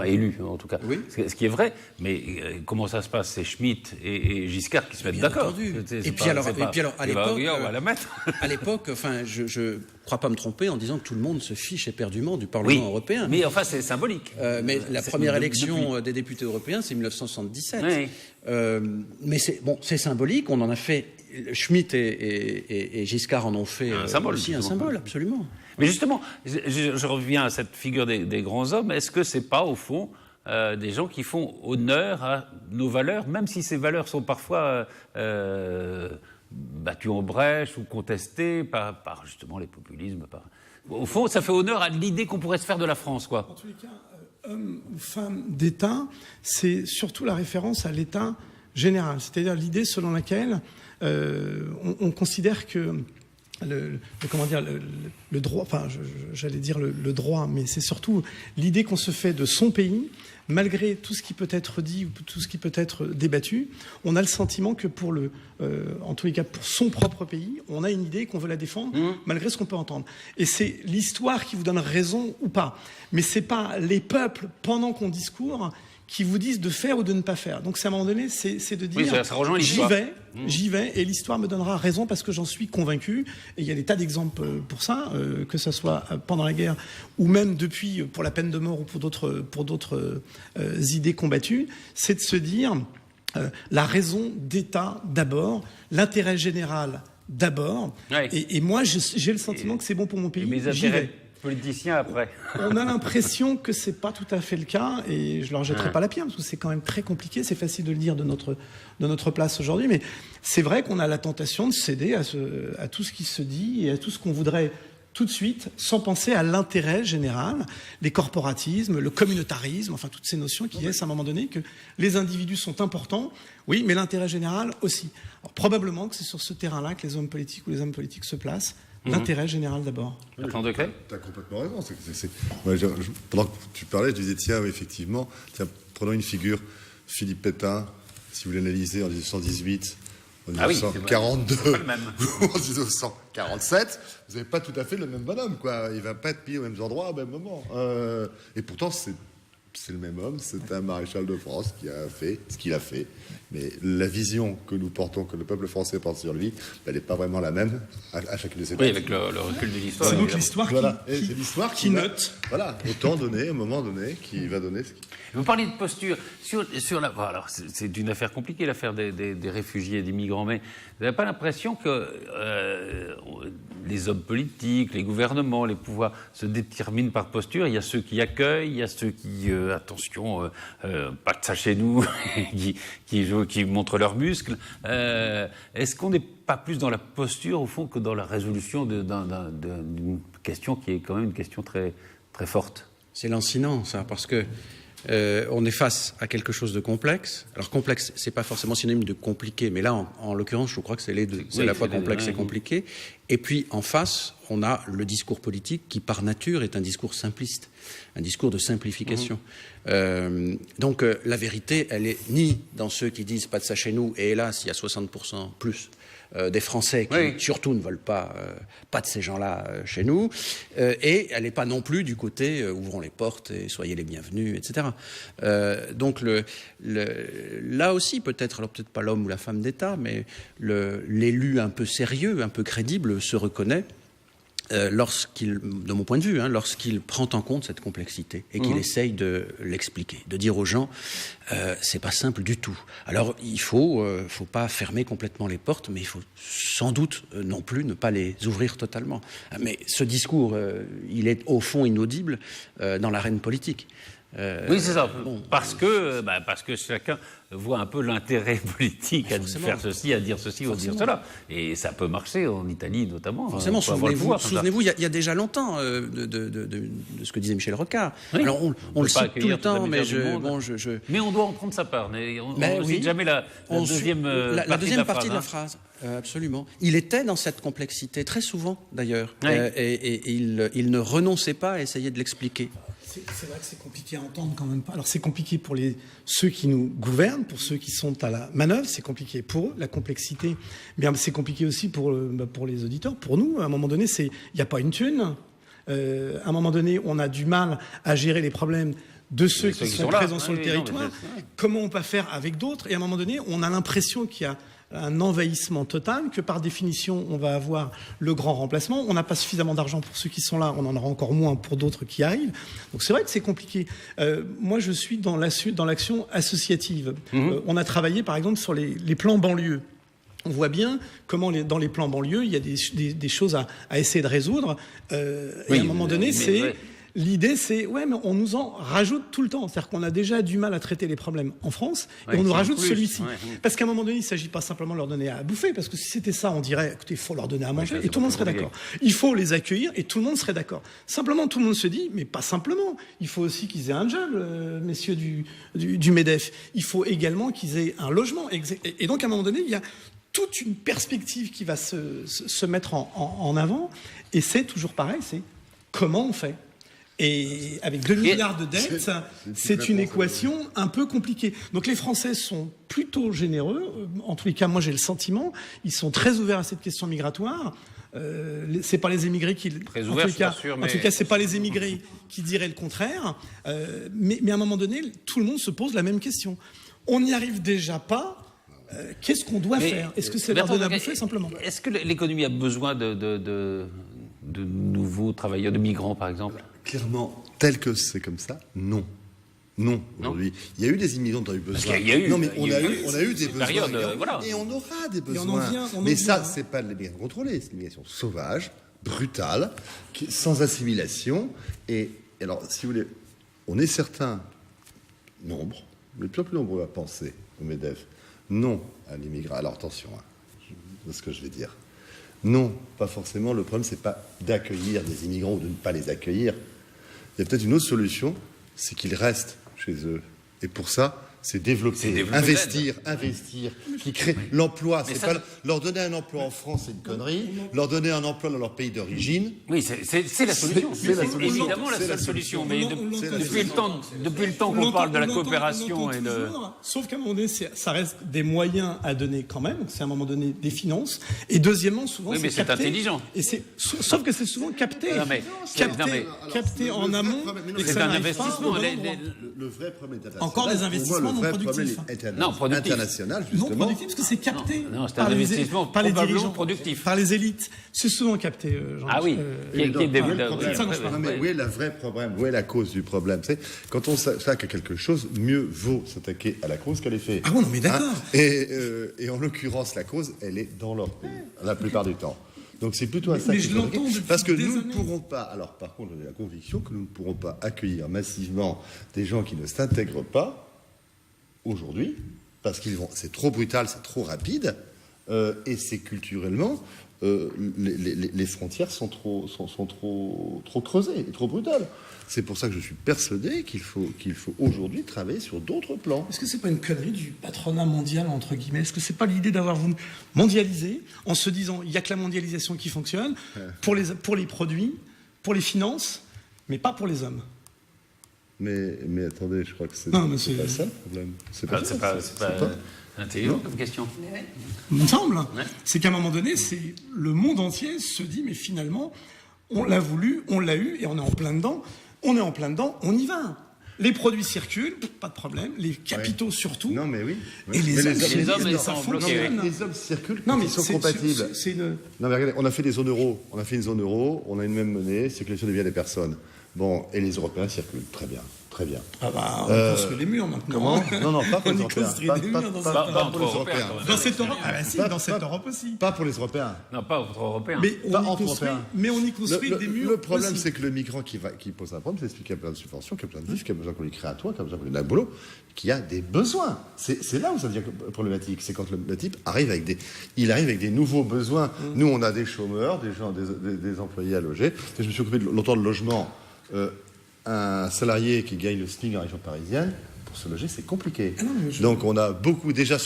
élue en tout cas, ce qui est vrai. Mais comment ça se passe? C'est Schmitt et Giscard qui se mettent d'accord. Et puis alors, à l'époque... on va la mettre. À l'époque, je crois pas me tromper en disant que tout le monde se fiche éperdument du Parlement européen. Mais enfin, c'est symbolique. Mais la première élection des députés européens, c'est 1977. Mais c'est symbolique. On en a fait. Schmitt et Giscard en ont fait un symbole, absolument. Mais justement, je reviens à cette figure des grands hommes. Est-ce que c'est pas, au fond, des gens qui font honneur à nos valeurs, même si ces valeurs sont parfois battues en brèche ou contestées par justement les populismes. Au fond, ça fait honneur à l'idée qu'on pourrait se faire de la France, quoi. En tous les cas, homme ou femme d'État, c'est surtout la référence à l'État général, c'est-à-dire l'idée selon laquelle on considère que le droit, enfin j'allais dire le droit, mais c'est surtout l'idée qu'on se fait de son pays, malgré tout ce qui peut être dit ou tout ce qui peut être débattu, on a le sentiment que en tous les cas pour son propre pays, on a une idée qu'on veut la défendre malgré ce qu'on peut entendre. Et c'est l'histoire qui vous donne raison ou pas. Mais c'est pas les peuples pendant qu'on discourt qui vous disent de faire ou de ne pas faire. Donc, c'est à un moment donné, c'est de dire ça rejoint l'histoire. J'y vais, et l'histoire me donnera raison parce que j'en suis convaincu. Et il y a des tas d'exemples pour ça, que ce soit pendant la guerre ou même depuis pour la peine de mort ou pour d'autres idées combattues. C'est de se dire la raison d'État d'abord, l'intérêt général d'abord. Et moi, j'ai le sentiment que c'est bon pour mon pays. J'y vais. Politiciens après. On a l'impression que c'est pas tout à fait le cas, et je leur jetterai pas la pierre parce que c'est quand même très compliqué. C'est facile de le dire de notre place aujourd'hui, mais c'est vrai qu'on a la tentation de céder à tout ce qui se dit et à tout ce qu'on voudrait tout de suite, sans penser à l'intérêt général, les corporatismes, le communautarisme, enfin toutes ces notions qui laissent à un moment donné que les individus sont importants, oui, mais l'intérêt général aussi. Alors, probablement que c'est sur ce terrain-là que les hommes politiques ou les hommes politiques se placent. L'intérêt général d'abord. Tu as complètement raison. Pendant que tu parlais, je disais, tiens, effectivement, prenons une figure, Philippe Pétain, si vous l'analysez en 1918, en 1942 ou en 1947, vous n'avez pas tout à fait le même bonhomme, quoi. Il ne va pas être mis aux mêmes endroits au même moment. Et pourtant, c'est le même homme, c'est un maréchal de France qui a fait ce qu'il a fait. Mais la vision que nous portons, que le peuple français porte sur lui, elle n'est pas vraiment la même à chacune de ces dates. Oui, avec le recul de l'histoire. C'est donc l'histoire qui note. Voilà, au temps donné, au moment donné, qui va donner ce qui... Vous parlez de posture. Alors, c'est une affaire compliquée, l'affaire des réfugiés et des migrants, mais vous n'avez pas l'impression que les hommes politiques, les gouvernements, les pouvoirs se déterminent par posture? Il y a ceux qui accueillent, il y a ceux qui, attention, pas de ça chez nous, qui montrent leurs muscles. Est-ce qu'on n'est pas plus dans la posture, au fond, que dans la résolution d'une question qui est quand même une question très, très forte? C'est lancinant, ça, parce que on est face à quelque chose de complexe. Alors complexe, c'est pas forcément synonyme de compliqué, mais là, en l'occurrence, je crois que c'est les deux. C'est à la fois complexe et compliqué. Et puis, en face, on a le discours politique qui, par nature, est un discours simpliste, un discours de simplification. Donc, la vérité, elle est ni dans ceux qui disent pas de ça chez nous, et hélas, il y a 60% plus des Français qui surtout ne veulent pas de ces gens-là chez nous, et elle n'est pas non plus du côté ouvrons les portes et soyez les bienvenus, etc. Donc là aussi peut-être, alors peut-être pas l'homme ou la femme d'État, mais l'élu un peu sérieux, un peu crédible se reconnaît lorsqu'il, de mon point de vue, lorsqu'il prend en compte cette complexité et qu'il essaye de l'expliquer, de dire aux gens c'est pas simple du tout. Alors il faut pas fermer complètement les portes, mais il faut sans doute non plus ne pas les ouvrir totalement. Mais ce discours, il est au fond inaudible dans l'arène politique. Oui, c'est ça. Parce que chacun voit un peu l'intérêt politique à faire ceci, à dire ceci ou à dire cela. Et ça peut marcher en Italie notamment. Forcément, souvenez-vous, il y a déjà longtemps de ce que disait Michel Rocard. Oui. Alors on le cite tout le temps, mais mais on doit en prendre sa part. On ne cite jamais la deuxième partie de la phrase. Absolument. Il était dans cette complexité très souvent, d'ailleurs, et il ne renonçait pas à essayer de l'expliquer. C'est vrai que c'est compliqué à entendre quand même pas. Alors c'est compliqué pour ceux qui nous gouvernent, pour ceux qui sont à la manœuvre, c'est compliqué pour eux, la complexité. Mais c'est compliqué aussi pour les auditeurs, pour nous. À un moment donné, il n'y a pas une thune. À un moment donné, on a du mal à gérer les problèmes de ceux qui sont présents sur le territoire. Comment on peut faire avec d'autres? Et à un moment donné, on a l'impression qu'il y a un envahissement total, que par définition on va avoir le grand remplacement. On n'a pas suffisamment d'argent pour ceux qui sont là, on en aura encore moins pour d'autres qui arrivent. Donc c'est vrai que c'est compliqué. Moi je suis dans l'action associative. On a travaillé par exemple sur les plans banlieues. On voit bien comment dans les plans banlieues il y a des choses à essayer de résoudre. Et à un moment donné l'idée, c'est, mais on nous en rajoute tout le temps. C'est-à-dire qu'on a déjà du mal à traiter les problèmes en France, et on nous rajoute celui-ci. Parce qu'à un moment donné, il ne s'agit pas simplement de leur donner à bouffer, parce que si c'était ça, on dirait, écoutez, il faut leur donner à manger, et tout le monde serait d'accord. Il faut les accueillir, et tout le monde serait d'accord. Simplement, tout le monde se dit, mais pas simplement, il faut aussi qu'ils aient un job, messieurs du MEDEF. Il faut également qu'ils aient un logement. Et donc, à un moment donné, il y a toute une perspective qui va se mettre en avant, et c'est toujours pareil, c'est comment on fait. Et avec 2 milliards de dettes, c'est une équation un peu compliquée. Donc les Français sont plutôt généreux. En tous les cas, moi j'ai le sentiment, ils sont très ouverts à cette question migratoire. C'est pas les émigrés qui... Très ouverts, en tout cas, c'est pas les émigrés qui diraient le contraire. Mais à un moment donné, tout le monde se pose la même question. On n'y arrive déjà pas. Qu'est-ce qu'on doit faire? Est-ce que c'est leur donner à bouffer simplement? Est-ce que l'économie a besoin de nouveaux travailleurs, de migrants par exemple? Clairement, tel que c'est comme ça, non. Non, aujourd'hui. Il y a eu des immigrants dont on a eu besoin. Non, mais on a eu des besoins. Et on aura des besoins. Mais ça, c'est pas de l'immigration contrôlée, c'est l'immigration sauvage, brutale, sans assimilation. Et alors, si vous voulez, on est certain, nombre, mais plus nombreux à penser au MEDEF, non à l'immigration. Alors attention, c'est ce que je vais dire. Non, pas forcément. Le problème, c'est pas d'accueillir des immigrants ou de ne pas les accueillir. Il y a peut-être une autre solution, c'est qu'ils restent chez eux. Et pour ça, c'est développer, investir, qui crée l'emploi. C'est pas leur donner un emploi en France, c'est une connerie. Leur donner un emploi dans leur pays d'origine. Oui, c'est la solution. C'est évidemment la seule solution. Mais depuis le temps qu'on parle de la coopération et de... Sauf qu'à un moment donné, ça reste des moyens à donner quand même. C'est à un moment donné des finances. Et deuxièmement, souvent, oui, mais c'est intelligent. Et sauf que c'est souvent capté. Capté en amont. C'est un investissement. Le vrai problème est encore des investissements non productifs. International, justement. Non productif, parce que c'est capté c'est un investissement par les dirigeants, productif. Par les élites. C'est souvent capté, Jean. Ah oui. Mais où est le vrai problème? Où est la cause du problème? Quand on s'attaque à quelque chose, mieux vaut s'attaquer à la cause qu'à l'effet. Ah bon, non, mais d'accord. Et en l'occurrence, la cause, elle est dans leur pays, la plupart du temps. Donc c'est plutôt à ça qu'il faut dire. Parce que nous ne pourrons pas, alors par contre j'ai la conviction que nous ne pourrons pas accueillir massivement des gens qui ne s'intègrent pas aujourd'hui, parce c'est trop brutal, c'est trop rapide, et c'est culturellement, les frontières sont trop creusées et trop brutales. C'est pour ça que je suis persuadé qu'il faut aujourd'hui travailler sur d'autres plans. Est-ce que c'est pas une connerie du patronat mondial, entre guillemets? Est-ce que c'est pas l'idée d'avoir mondialisé en se disant il y a que la mondialisation qui fonctionne pour les produits, pour les finances, mais pas pour les hommes? Mais attendez, je crois que c'est pas ça le problème. C'est pas intelligent comme question. Il me semble. C'est qu'à un moment donné, le monde entier se dit, mais finalement, on l'a voulu, on l'a eu, et on est en plein dedans. On y va. Les produits circulent, pas de problème. Les capitaux surtout. Non, mais oui. Et les hommes, ils sont bloqués. Les hommes circulent, ils sont compatibles. Non, mais regardez, on a fait des zones euro. On a fait une zone euro, on a une même monnaie, circulation des biens des personnes. Bon, et les Européens circulent. Très bien. Ah bah, on construit les murs maintenant. Comment ? Non, pas pour les Européens. Pas pour les Européens. Dans cette Europe, dans cette Europe aussi. Pas pour les Européens. Non, pas entre Européens. Mais on y construit des murs. Le problème, c'est que le migrant qui pose un problème, c'est qu'il y a plein de subventions, qu'il y a plein de vifs, qu'il y a besoin qu'on lui crée à toi, qu'il y a besoin qu'on lui donne un boulot, qu'il y a des besoins. C'est là où ça devient problématique. C'est quand le type arrive avec des nouveaux besoins. Nous, on a des chômeurs, des employés à loger. Et je me suis occupé longtemps de logement. Un salarié qui gagne le SMIC en région parisienne, pour se loger, c'est compliqué. Donc on a beaucoup déjà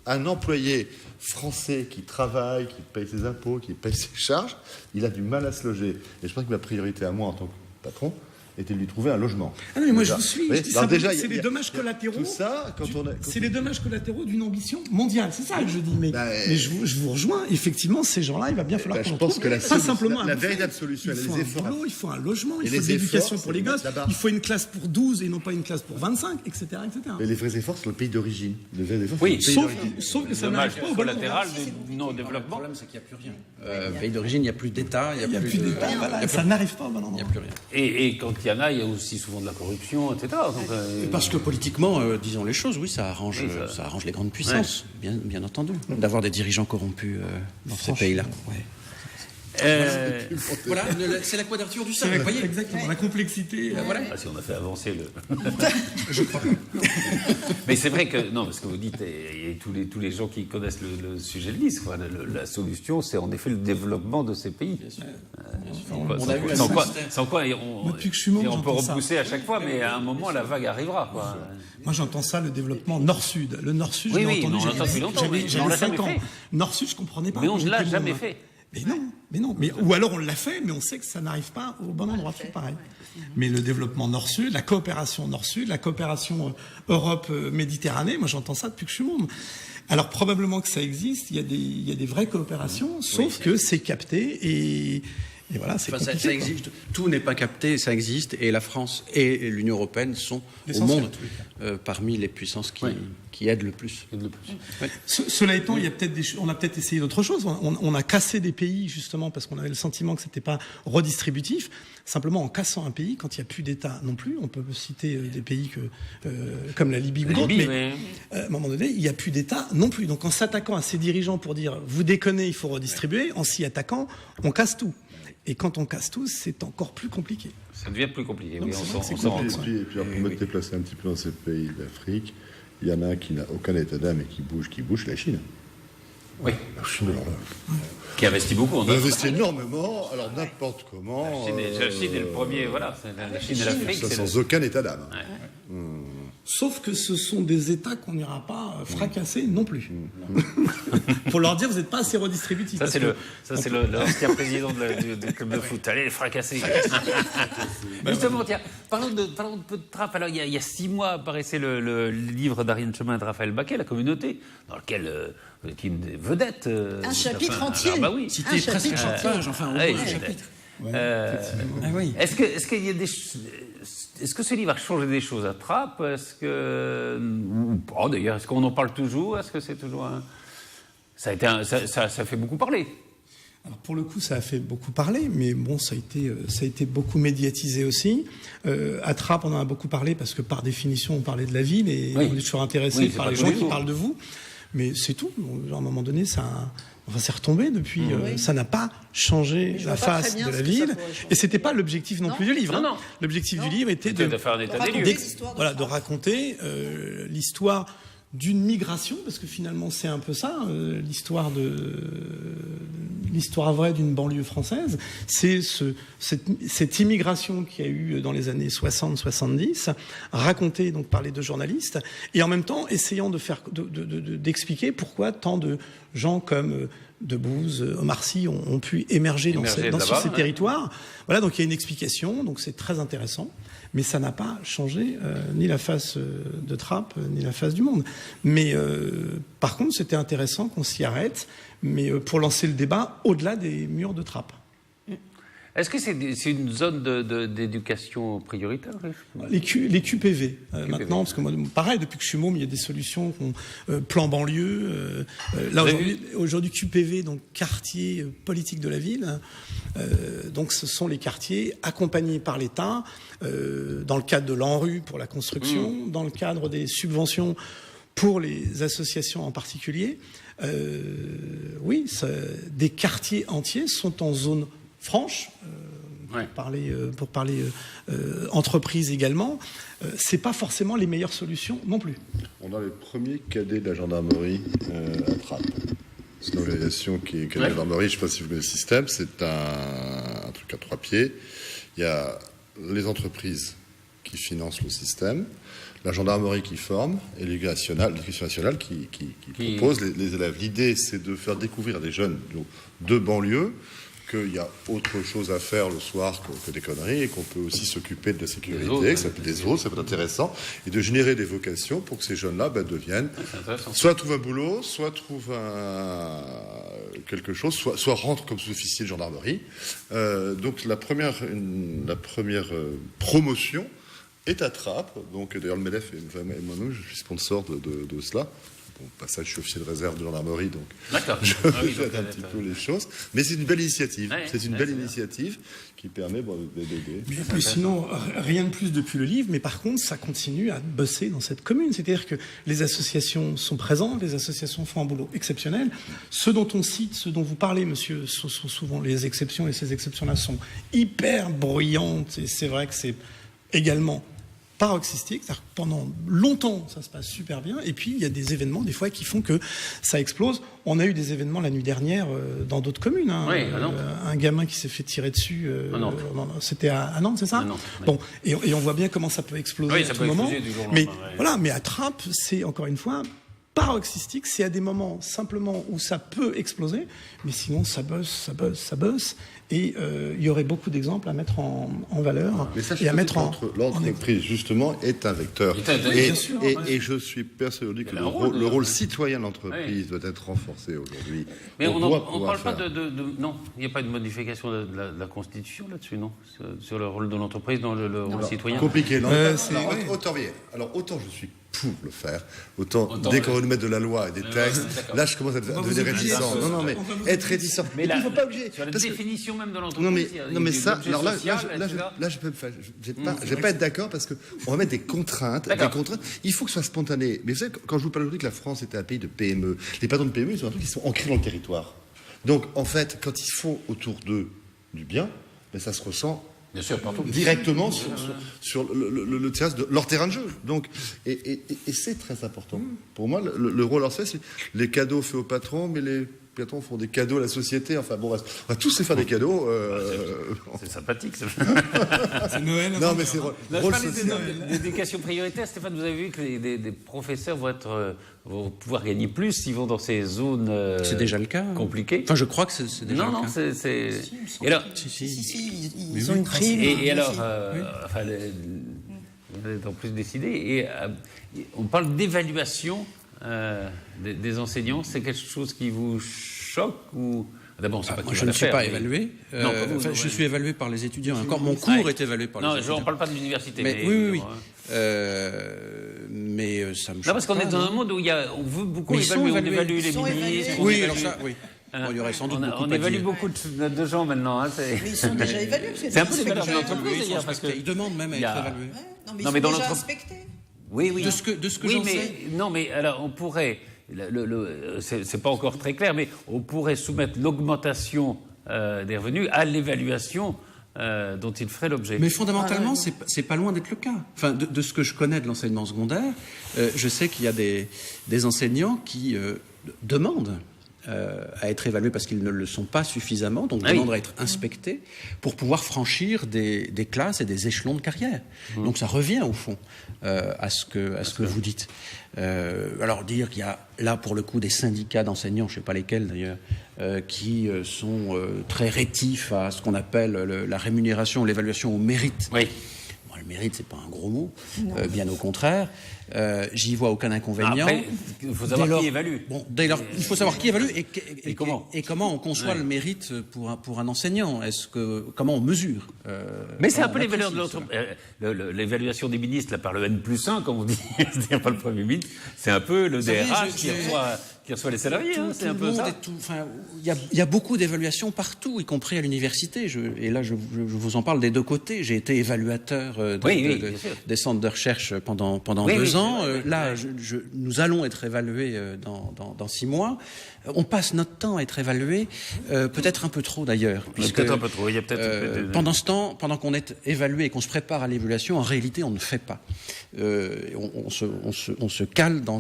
un employé français qui travaille, qui paye ses impôts, qui paye ses charges, il a du mal à se loger. Et je pense que ma priorité à moi en tant que patron était de lui trouver un logement. Ah non, mais moi je vous suis. C'est les dommages collatéraux. Tout ça, c'est les dommages collatéraux d'une ambition mondiale. C'est ça que je dis. Mais je vous rejoins. Effectivement, ces gens-là, il va bien falloir qu'on pense que la véritable solution, il faut un boulot, il faut un logement, il faut de l'éducation pour les gosses, il faut une classe pour 12 et non pas une classe pour 25, etc. Et les vrais efforts, c'est le pays d'origine. Oui, sauf que ça n'arrive pas au collatéral du non-développement. Le problème, c'est qu'il n'y a plus rien. Pays d'origine, il n'y a plus d'État, il n'y a plus d'État. Ça n'arrive pas au bon endroit. Il n'y a plus rien. Et quand il y en a, il y a aussi souvent de la corruption, etc. Parce que politiquement, disons les choses, oui, ça arrange les grandes puissances, bien entendu, d'avoir des dirigeants corrompus dans ces pays-là. Voilà, c'est la quadrature du cercle, vous voyez. Exactement, la complexité. Voilà. Ah, si on a fait avancer le... Je crois pas. Mais c'est vrai que, non, parce que vous dites, et tous les gens qui connaissent le sujet le disent, quoi, la solution, c'est en effet le développement de ces pays. Sans quoi, on peut repousser à chaque fois, mais à un moment, la vague arrivera. Quoi. Moi, j'entends ça, le développement nord-sud. Le nord-sud, je l'ai entendu, j'avais 5 ans. Nord-sud, je comprenais pas. Mais on ne l'a jamais fait. Mais non. Ou alors on l'a fait, mais on sait que ça n'arrive pas au bon endroit, c'est pareil. Mais le développement nord-sud, la coopération nord-sud, la coopération Europe-Méditerranée, moi j'entends ça depuis que je suis môme. Alors probablement que ça existe, il y a des vraies coopérations, sauf que c'est capté et voilà, c'est compliqué. Ça existe. Tout n'est pas capté, ça existe, et la France et l'Union européenne sont au monde parmi les puissances qui aident le plus. Cela étant, on a peut-être essayé d'autres choses. On a cassé des pays justement parce qu'on avait le sentiment que c'était pas redistributif. Simplement en cassant un pays, quand il n'y a plus d'État non plus, on peut citer des pays comme la Libye ou d'autres, mais à un moment donné, il n'y a plus d'État non plus. Donc en s'attaquant à ces dirigeants pour dire vous déconnez, il faut redistribuer, en s'y attaquant, on casse tout. Et quand on casse tout, c'est encore plus compliqué. Ça devient plus compliqué. Donc, oui, et puis pour me déplacer un petit peu dans ces pays d'Afrique, il y en a un qui n'a aucun état d'âme et qui bouge, la Chine. Oui. La Chine, alors là. Qui investit beaucoup. Elle investit énormément, alors n'importe comment. La Chine est le premier, voilà. La Chine et l'Afrique. Sans aucun état d'âme. Sauf que ce sont des États qu'on n'ira pas fracasser non plus. Pour leur dire, vous n'êtes pas assez redistributif. Ça, c'est l'ancien président du club de foot. Allez, les fracasser. Justement, tiens, parlons de peu de trappe. Alors, il y a 6 mois apparaissait le livre d'Ariane Chemin et de Raphaël Baquet, La Communauté, dans lequel vous étiez une des vedettes. Un chapitre entier. Bah oui. C'était presque 100 pages, enfin, un chapitre. Est-ce qu'il y a est-ce que ce livre a changé des choses à Trappes? D'ailleurs, est-ce qu'on en parle toujours? Est-ce que c'est toujours ça fait beaucoup parler. Alors pour le coup, ça a fait beaucoup parler, mais bon, ça a été beaucoup médiatisé aussi. À Trappes, on en a beaucoup parlé parce que par définition, on parlait de la ville et on est toujours intéressé par les gens qui parlent de vous. Mais c'est tout. À un moment donné, c'est retombé depuis. Ça n'a pas changé la face de la ville. Et c'était pas l'objectif non plus du livre. Non. L'objectif du livre était de faire un état des lieux. De raconter l'histoire d'une migration, parce que finalement c'est un peu ça, l'histoire vraie d'une banlieue française, c'est cette immigration qu'il y a eu dans les années 60-70, racontée donc par les 2 journalistes, et en même temps essayant d'expliquer pourquoi tant de gens comme Debbouze, Omar Sy ont pu émerger sur ces territoires. Voilà, donc il y a une explication, donc c'est très intéressant. Mais ça n'a pas changé ni la face de Trappes, ni la face du monde. Mais par contre, c'était intéressant qu'on s'y arrête, mais pour lancer le débat au-delà des murs de Trappes. Est-ce que c'est une zone d'éducation prioritaire? Les QPV, maintenant, parce que moi, pareil, depuis que je suis môme, il y a des solutions, plan banlieue. Là, aujourd'hui, QPV, donc quartier politique de la ville. Donc, ce sont les quartiers accompagnés par l'État, dans le cadre de l'ANRU pour la construction, dans le cadre des subventions pour les associations en particulier. Oui, des quartiers entiers sont en zone franche, pour parler entreprise également, c'est pas forcément les meilleures solutions non plus. On a les premiers cadets de la gendarmerie à Trappes. C'est une organisation qui est cadet de la gendarmerie, je ne sais pas si vous connaissez le système, c'est un truc à 3 pieds. Il y a les entreprises qui financent le système, la gendarmerie qui forme et l'éducation nationale qui propose les élèves. L'idée, c'est de faire découvrir à des jeunes de banlieue qu'il y a autre chose à faire le soir que des conneries et qu'on peut aussi s'occuper de la sécurité, que ça peut être des autres, ça peut être intéressant, et de générer des vocations pour que ces jeunes-là deviennent, soit trouvent un boulot, soit trouvent quelque chose, soit rentrent comme sous-officier de gendarmerie. Donc la première promotion est à Trappes. Donc d'ailleurs le MEDEF et moi-même, je suis sponsor de cela. Au passage, je suis officier de réserve de gendarmerie, donc je fais un petit peu les choses. Mais c'est une belle initiative. C'est une belle initiative qui permet d'aider. Et puis sinon, rien de plus depuis le livre, mais par contre, ça continue à bosser dans cette commune. C'est-à-dire que les associations sont présentes, les associations font un boulot exceptionnel. Ceux dont on cite, ceux dont vous parlez, monsieur, sont souvent les exceptions, et ces exceptions-là sont hyper bruyantes, et c'est vrai que c'est également paroxystique, c'est-à-dire que pendant longtemps ça se passe super bien, et puis il y a des événements des fois qui font que ça explose. On a eu des événements la nuit dernière dans d'autres communes, un gamin qui s'est fait tirer dessus, c'était à Nantes, c'est ça? Bon, et on voit bien comment ça peut exploser à tout moment. Mais voilà, mais à Trappes, c'est encore une fois paroxystique, c'est à des moments simplement où ça peut exploser, mais sinon ça bosse, et il y aurait beaucoup d'exemples à mettre en valeur. Mais ça, et à mettre l'entreprise, justement, est un vecteur. Et je suis persuadé que le rôle citoyen de l'entreprise doit être renforcé aujourd'hui. Mais on ne parle pas non, il n'y a pas de modification de la Constitution là-dessus, non? Sur le rôle de l'entreprise dans le rôle citoyen. Compliqué, non? Autant je suis pour le faire, autant dès qu'on veut nous mettre de la loi et des textes, là je commence à devenir réticent. Non, mais être réticent. Mais là, il ne faut pas obliger. Sur la définition même de l'entreprise. Non, mais ça, alors là, je peux pas être d'accord parce qu'on va mettre des contraintes. Il faut que ce soit spontané. Mais vous savez, quand je vous parle aujourd'hui que la France était un pays de PME, les patrons de PME, ils sont un truc qui sont ancrés dans le territoire. Donc, en fait, quand ils font autour d'eux du bien, ça se ressent. Bien sûr, partout. Directement sur le terrain de leur terrain de jeu. Donc, et c'est très important. Pour moi, le rôle leur c'est les cadeaux faits aux patrons, mais les patrons font des cadeaux à la société. Enfin bon, on va tous se faire des cadeaux. C'est sympathique. C'est Noël. Non, mais c'est rôle social. L'éducation prioritaire, Stéphane, vous avez vu que des professeurs vont pouvoir gagner plus s'ils vont dans ces zones c'est déjà le cas, compliquées. Enfin, je crois que c'est déjà le cas. Non, c'est... Et alors, ils ont une prime. Et alors, vous êtes en plus décidé, et on parle d'évaluation des enseignants. C'est quelque chose qui vous choque ou... D'abord, je ne suis pas évalué. Je suis évalué par les étudiants. Encore, mon cours est évalué par les étudiants. Non, je ne parle pas de l'université. Mais oui. Mais ça me choque. Non, parce qu'on est dans un monde où on veut beaucoup évaluer. On évalue les ministres. Oui, alors ça, oui. Il y aurait sans doute beaucoup on évalue beaucoup de gens maintenant. Mais ils sont déjà évalués. C'est un peu des valeurs de l'entreprise, d'ailleurs. Ils demandent même à être évalués. Non, mais ils sont déjà inspectés. Oui. De ce que j'en sais. Non, mais alors, on pourrait... c'est pas encore très clair, mais on pourrait soumettre l'augmentation des revenus à l'évaluation dont il ferait l'objet. Mais fondamentalement, c'est pas loin d'être le cas. Enfin, de ce que je connais de l'enseignement secondaire, je sais qu'il y a des enseignants qui demandent à être évalués parce qu'ils ne le sont pas suffisamment, donc demandent à être inspectés pour pouvoir franchir des classes et des échelons de carrière. Donc ça revient au fond à ce que vous dites. Alors dire qu'il y a là pour le coup des syndicats d'enseignants, je ne sais pas lesquels d'ailleurs, qui sont très rétifs à ce qu'on appelle la rémunération, l'évaluation au mérite. Oui. Bon, le mérite, c'est pas un gros mot, bien au contraire. J'y vois aucun inconvénient. Après, il faut savoir qui évalue. Bon, dès lors, il faut savoir qui évalue et comment. Et comment on conçoit le mérite pour un enseignant. Comment on mesure Mais c'est un peu l'évaluation des ministres là, par le N+1, comme on dit, c'est-à-dire pas le Premier ministre, c'est un peu le DRH qui reçoit les salariés. C'est un peu ça. Il y a beaucoup d'évaluations partout, y compris à l'université. Et là, je vous en parle des deux côtés. J'ai été évaluateur des centres de recherche pendant 2 ans. Là, nous allons être évalués dans 6 mois. On passe notre temps à être évalués, peut-être un peu trop d'ailleurs. Peut-être un peu trop. Il y a peut-être pendant ce temps, pendant qu'on est évalué et qu'on se prépare à l'évaluation, en réalité, on ne fait pas. On se cale dans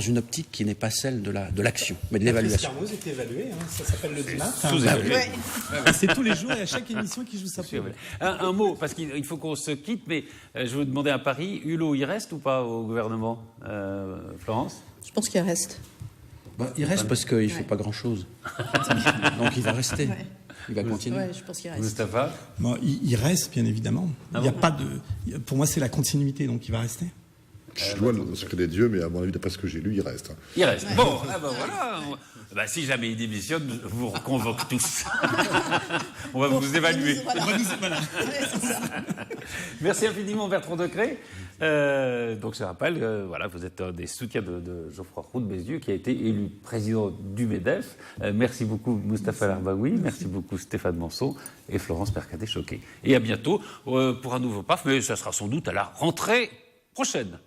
une optique qui n'est pas celle de l'action, mais de l'évaluation. Carnot est évalué, ça s'appelle le DIMAT. Sous-évalué. C'est tous les jours et à chaque émission qui joue sa peau. Un mot, parce qu'il faut qu'on se quitte, mais je vais vous demander à Paris, Hulot, il reste ou pas au gouvernement, Florence? Je pense qu'il reste. Il reste parce qu'il ne fait pas grand-chose. Donc il va rester. Ouais. Il va continuer. Ouais, je pense qu'il reste. Mustapha? Bon, il reste, bien évidemment. Il y a pas de... Pour moi, c'est la continuité, donc il va rester. Je suis loin de secret des dieux, mais à mon avis, d'après ce que j'ai lu, il reste. Il reste. Bon, voilà. Si jamais il démissionne, je vous reconvoque tous. On va vous évaluer. Voilà. Merci infiniment, Bertrand Decré. Donc, je rappelle, vous êtes un des soutiens de Geoffroy Roux de Bézieux, qui a été élu président du MEDEF. Merci beaucoup, Mustapha Larbaoui. Merci beaucoup, Stéphane Manceau et Florence Mercadet-Choquet. Et à bientôt pour un nouveau PAF, mais ça sera sans doute à la rentrée prochaine.